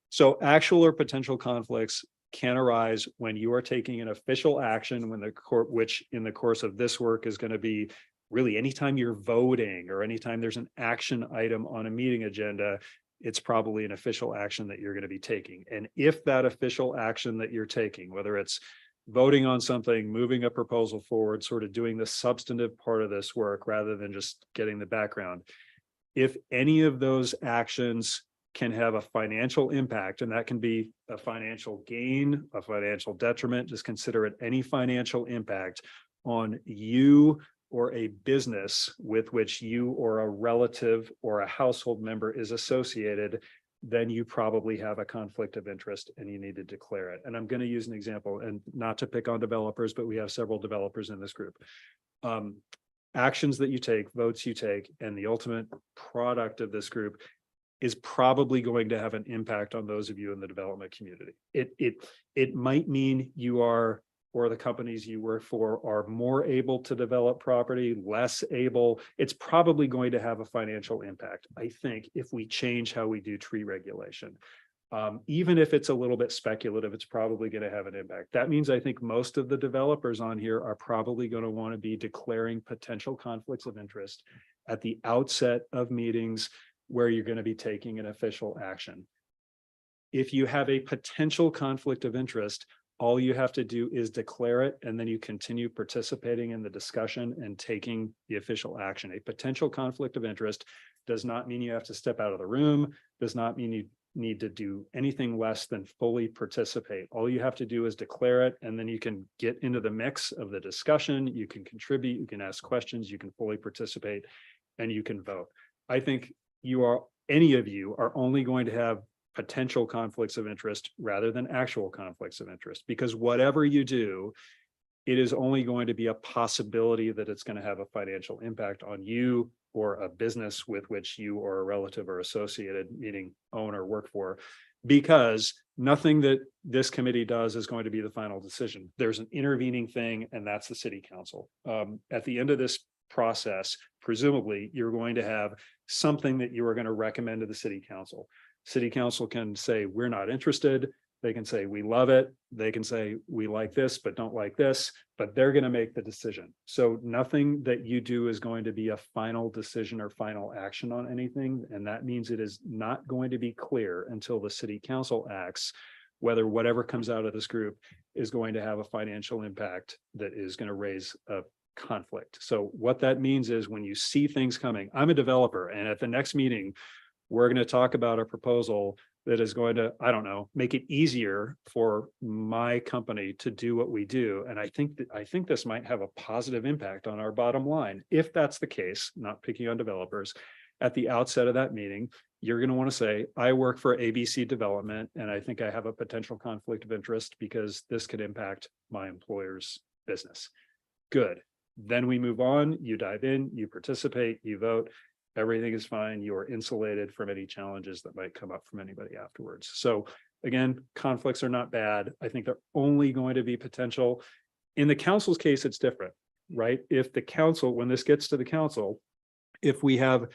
So actual or potential conflicts can arise when you are taking an official action, when the court, which in the course of this work is going to be really anytime you're voting or anytime there's an action item on a meeting agenda, it's probably an official action that you're going to be taking. And if that official action that you're taking, whether it's voting on something, moving a proposal forward, sort of doing the substantive part of this work rather than just getting the background, if any of those actions can have a financial impact, and that can be a financial gain, a financial detriment, just consider it any financial impact on you or a business with which you or a relative or a household member is associated, then you probably have a conflict of interest and you need to declare it. And I'm going to use an example, and not to pick on developers, but we have several developers in this group. Actions that you take, votes you take, and the ultimate product of this group is probably going to have an impact on those of you in the development community. It might mean you are, or the companies you work for, are more able to develop property, less able. It's probably going to have a financial impact, I think, if we change how we do tree regulation. Even if it's a little bit speculative, it's probably going to have an impact. That means I think most of the developers on here are probably going to want to be declaring potential conflicts of interest at the outset of meetings where you're going to be taking an official action. If you have a potential conflict of interest, all you have to do is declare it, and then you continue participating in the discussion and taking the official action. A potential conflict of interest does not mean you have to step out of the room, does not mean you need to do anything less than fully participate. All you have to do is declare it, and then you can get into the mix of the discussion, you can contribute, you can ask questions, you can fully participate. and you can vote. I think any of you are only going to have potential conflicts of interest rather than actual conflicts of interest, because whatever you do, it is only going to be a possibility that it's going to have a financial impact on you or a business with which you or a relative are associated, meaning own or work for, because nothing that this committee does is going to be the final decision. There's an intervening thing, and that's the city council. At the end of this process, presumably, you're going to have something that you are going to recommend to the city council. City council can say, we're not interested. They can say, we love it. They can say, we like this, but don't like this, but they're going to make the decision. So nothing that you do is going to be a final decision or final action on anything. And that means it is not going to be clear until the city council acts, whether whatever comes out of this group is going to have a financial impact that is going to raise a conflict. So what that means is when you see things coming, I'm a developer, and at the next meeting, we're going to talk about a proposal that is going to, I don't know, make it easier for my company to do what we do. And I think this might have a positive impact on our bottom line. If that's the case, not picking on developers, at the outset of that meeting, you're going to want to say, I work for ABC Development, and I think I have a potential conflict of interest because this could impact my employer's business. Good. Then we move on, you dive in, you participate, you vote. Everything is fine. You are insulated from any challenges that might come up from anybody afterwards. So again, conflicts are not bad. I think they're only going to be potential. In the council's case, it's different, right? If the council, when this gets to the council, if we have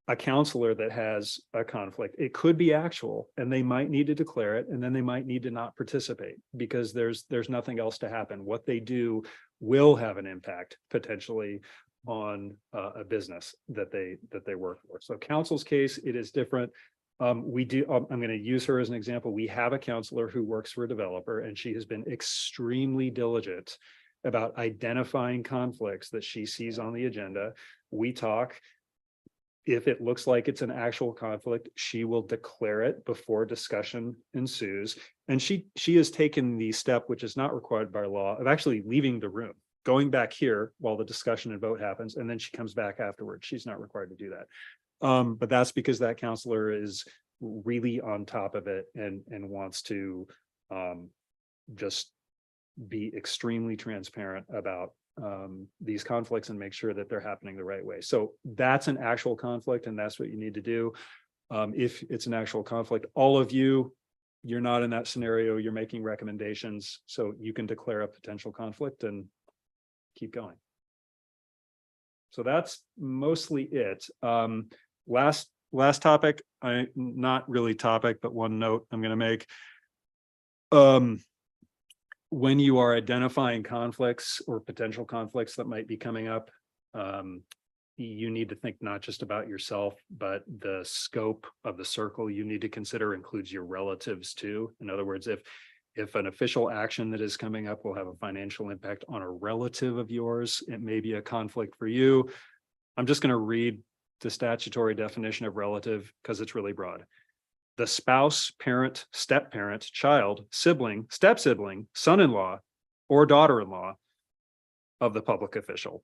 a counselor that has a conflict, it could be actual, and they might need to declare it, and then they might need to not participate because there's nothing else to happen. What they do will have an impact potentially on a business that they work for. So council's case, it is different. I'm going to use her as an example. We have a counselor who works for a developer, and she has been extremely diligent about identifying conflicts that she sees on the agenda. We talk. If it looks like it's an actual conflict, she will declare it before discussion ensues. And she has taken the step, which is not required by law, of actually leaving the room, going back here while the discussion and vote happens, and then she comes back afterwards. She's not required to do that. But that's because that counselor is really on top of it and wants to just be extremely transparent about these conflicts and make sure that they're happening the right way. So that's an actual conflict, and that's what you need to do. If it's an actual conflict, all of you're not in that scenario, you're making recommendations, so you can declare a potential conflict and keep going. So that's mostly it. Last topic, not really topic, but one note I'm going to make. When you are identifying conflicts or potential conflicts that might be coming up, you need to think not just about yourself, but the scope of the circle you need to consider includes your relatives too. In other words, if an official action that is coming up will have a financial impact on a relative of yours, it may be a conflict for you. I'm just going to read the statutory definition of relative because it's really broad. The spouse, parent, step-parent, child, sibling, step-sibling, son-in-law, or daughter-in-law of the public official.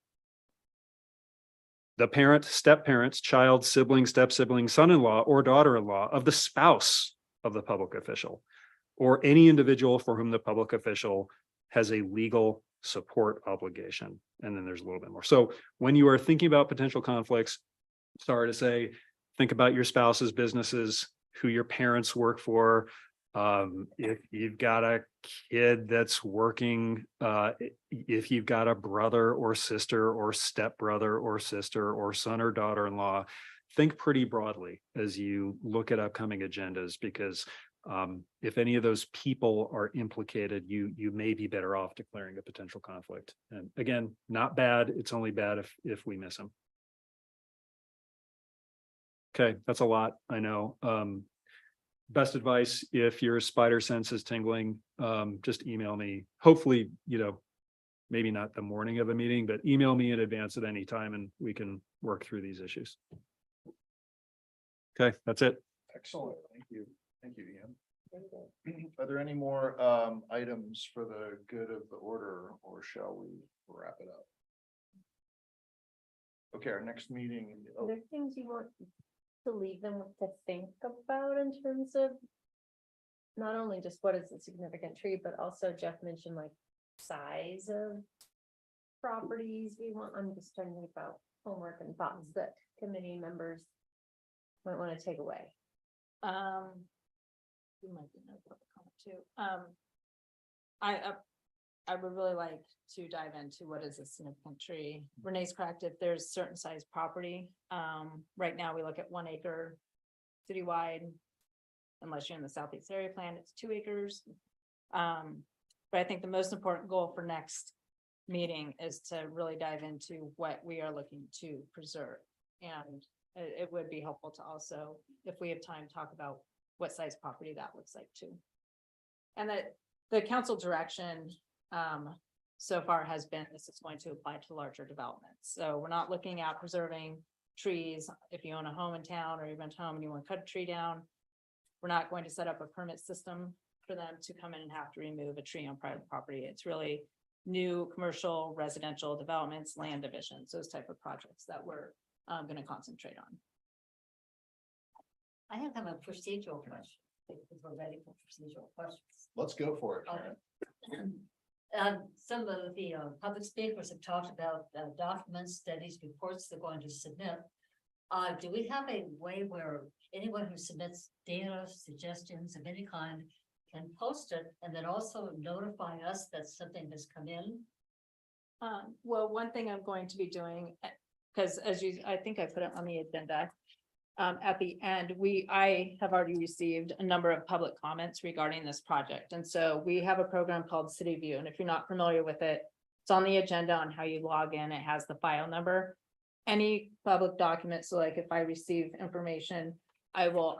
The parent, step-parent, child, sibling, step-sibling, son-in-law, or daughter-in-law of the spouse of the public official, or any individual for whom the public official has a legal support obligation. And then there's a little bit more. So when you are thinking about potential conflicts, sorry to say, think about your spouse's businesses, who your parents work for. If you've got a kid that's working, if you've got a brother or sister or stepbrother or sister or son or daughter-in-law, think pretty broadly as you look at upcoming agendas, because if any of those people are implicated, you may be better off declaring a potential conflict. And again, not bad. It's only bad if we miss them. Okay, that's a lot, I know. Best advice, if your spider sense is tingling, just email me. Hopefully, maybe not the morning of a meeting, but email me in advance at any time and we can work through these issues. Okay, that's it. Excellent. Thank you. Thank you, Ian. Are there any more items for the good of the order, or shall we wrap it up? Okay, our next meeting. Are there things you want to leave them with to think about in terms of not only just what is a significant tree, but also Jeff mentioned like size of properties we want? I'm just trying to think about homework and thoughts that committee members might want to take away. You might be another public comment too. I would really like to dive into what is a significant tree. Renee's correct, if there's certain size property, right now we look at 1 acre citywide. Unless you're in the southeast area plan, it's 2 acres. But I think the most important goal for next meeting is to really dive into what we are looking to preserve. And it would be helpful to also, if we have time, talk about what size property that looks like too. And that the council direction so far has been, this is going to apply to larger developments. So we're not looking at preserving trees. If you own a home in town or you rent a home and you want to cut a tree down, we're not going to set up a permit system for them to come in and have to remove a tree on private property. It's really new commercial, residential developments, land divisions, those type of projects that we're going to concentrate on. I have a procedural question, if we're ready for procedural questions. Let's go for it. Some of the public speakers have talked about documents, studies, reports they're going to submit. Do we have a way where anyone who submits data, suggestions of any kind can post it and then also notify us that something has come in? Well, one thing I'm going to be doing, because I think I put it on the agenda. At the end, I have already received a number of public comments regarding this project. And so we have a program called City View. And if you're not familiar with it, it's on the agenda on how you log in. It has the file number. Any public document. So like if I receive information, I will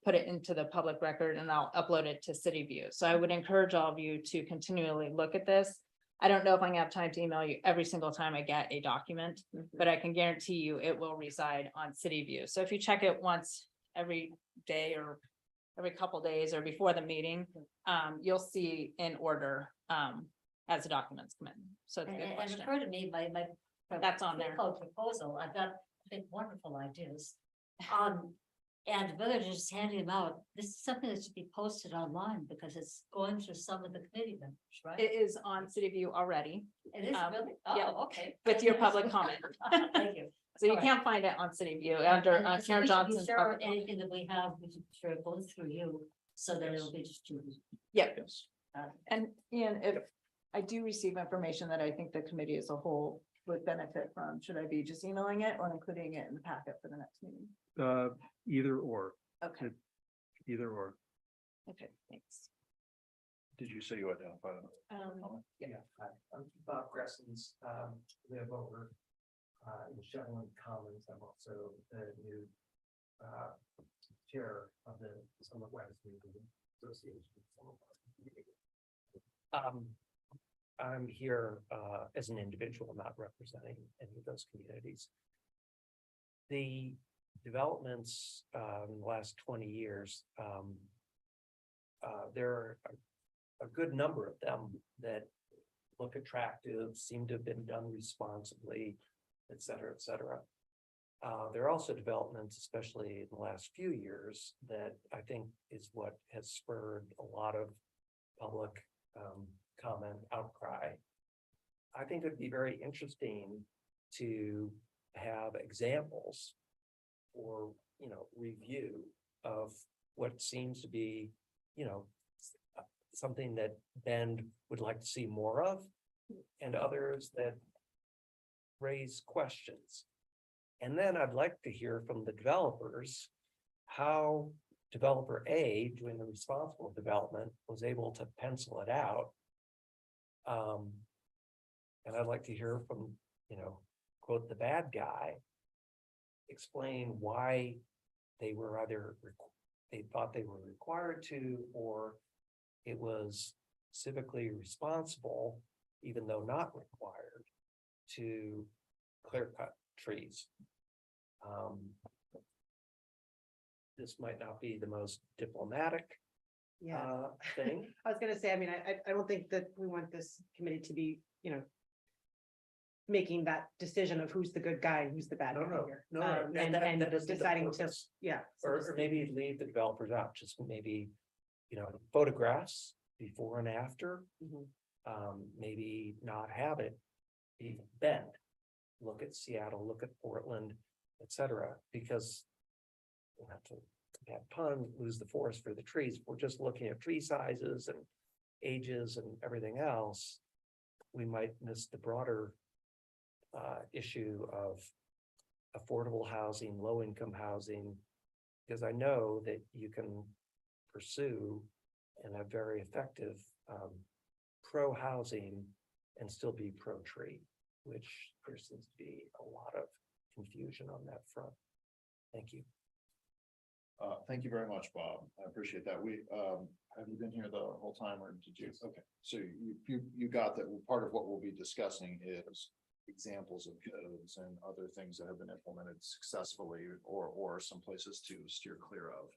put it into the public record and I'll upload it to City View. So I would encourage all of you to continually look at this. I don't know if I'm gonna have time to email you every single time I get a document, but I can guarantee you it will reside on City View. So if you check it once every day or every couple days or before the meeting, you'll see in order as the documents come in. So it's a good And question. refer to me, my That's on there. proposal. I've got, I think, wonderful ideas. And whether to just hand them out, this is something that should be posted online because it's going through some of the committee members, right? It is on City View already. It is really? yeah. Oh, okay. With your public comment. Thank you. So you All right. can't find it on City View under And so Karen we should be Johnson's. sure public comment. anything that we have, we should sure it goes through you so that it'll be distributed. Yep. And if I do receive information that I think the committee as a whole would benefit from, should I be just emailing it or including it in the packet for the next meeting? Either or, Okay, either or. okay, thanks. Did you say you identified? Yeah. I'm Bob Gressens, live over in Shetland Commons. I'm also the new chair of the Summit West Association. I'm here as an individual, not representing any of those communities. The developments in the last 20 years, there are a good number of them that look attractive, seem to have been done responsibly, et cetera, et cetera. There are also developments, especially in the last few years, that I think is what has spurred a lot of public comment, outcry. I think it'd be very interesting to have examples or, review of what seems to be, something that Bend would like to see more of, and others that raise questions. And then I'd like to hear from the developers how developer A, doing the responsible development, was able to pencil it out. And I'd like to hear from, quote, the bad guy, explain why they were either, they thought they were required to, or it was civically responsible, even though not required, to clear cut trees. This might not be the most diplomatic thing. I was gonna say, I mean, I don't think that we want this committee to be, making that decision of who's the good guy, and who's the bad guy here. And that is the deciding to, purpose. yeah. Or maybe leave the developers out, just maybe, photographs before and after. Maybe not have it be bend. Look at Seattle, look at Portland, et cetera, because we'll have to have pun, lose the forest for the trees. If we're just looking at tree sizes and ages and everything else, we might miss the broader issue of affordable housing, low-income housing, because I know that you can pursue and have very effective pro-housing and still be pro-tree, which there seems to be a lot of confusion on that front. Thank you. Thank you very much, Bob. I appreciate that. Have you been here the whole time or did you? Okay, so you got that part of what we'll be discussing is examples of codes and other things that have been implemented successfully or some places to steer clear of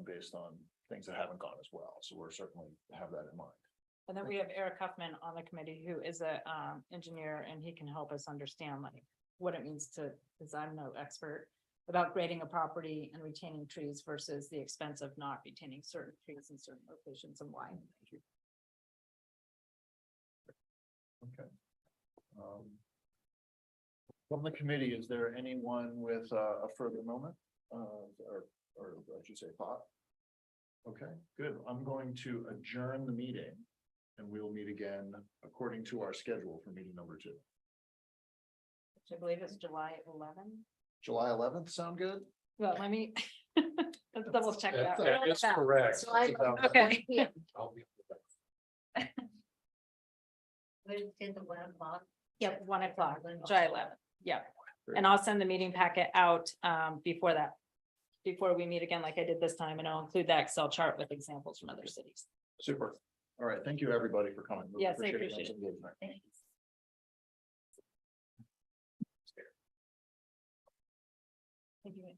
based on things that haven't gone as well. So we're certainly have that in mind. And then we have Eric Huffman on the committee, who is a engineer, and he can help us understand like what it means to, because I'm no expert, about grading a property and retaining trees versus the expense of not retaining certain trees in certain locations and why. Thank you. Okay. From the committee, is there anyone with a further moment or I should say thought? Okay, good. I'm going to adjourn the meeting and we will meet again according to our schedule for meeting number 2. Which I believe is July 11th. July 11th, sound good? Well, let me let's double check that. That is correct. July- Okay. I'll be- Yep, 1 o'clock, July 11th. Yep. And I'll send the meeting packet out before that. Before we meet again, like I did this time, and I'll include that Excel chart with examples from other cities. Super. All right. Thank you, everybody, for coming. Yes, I appreciate it. Thank you.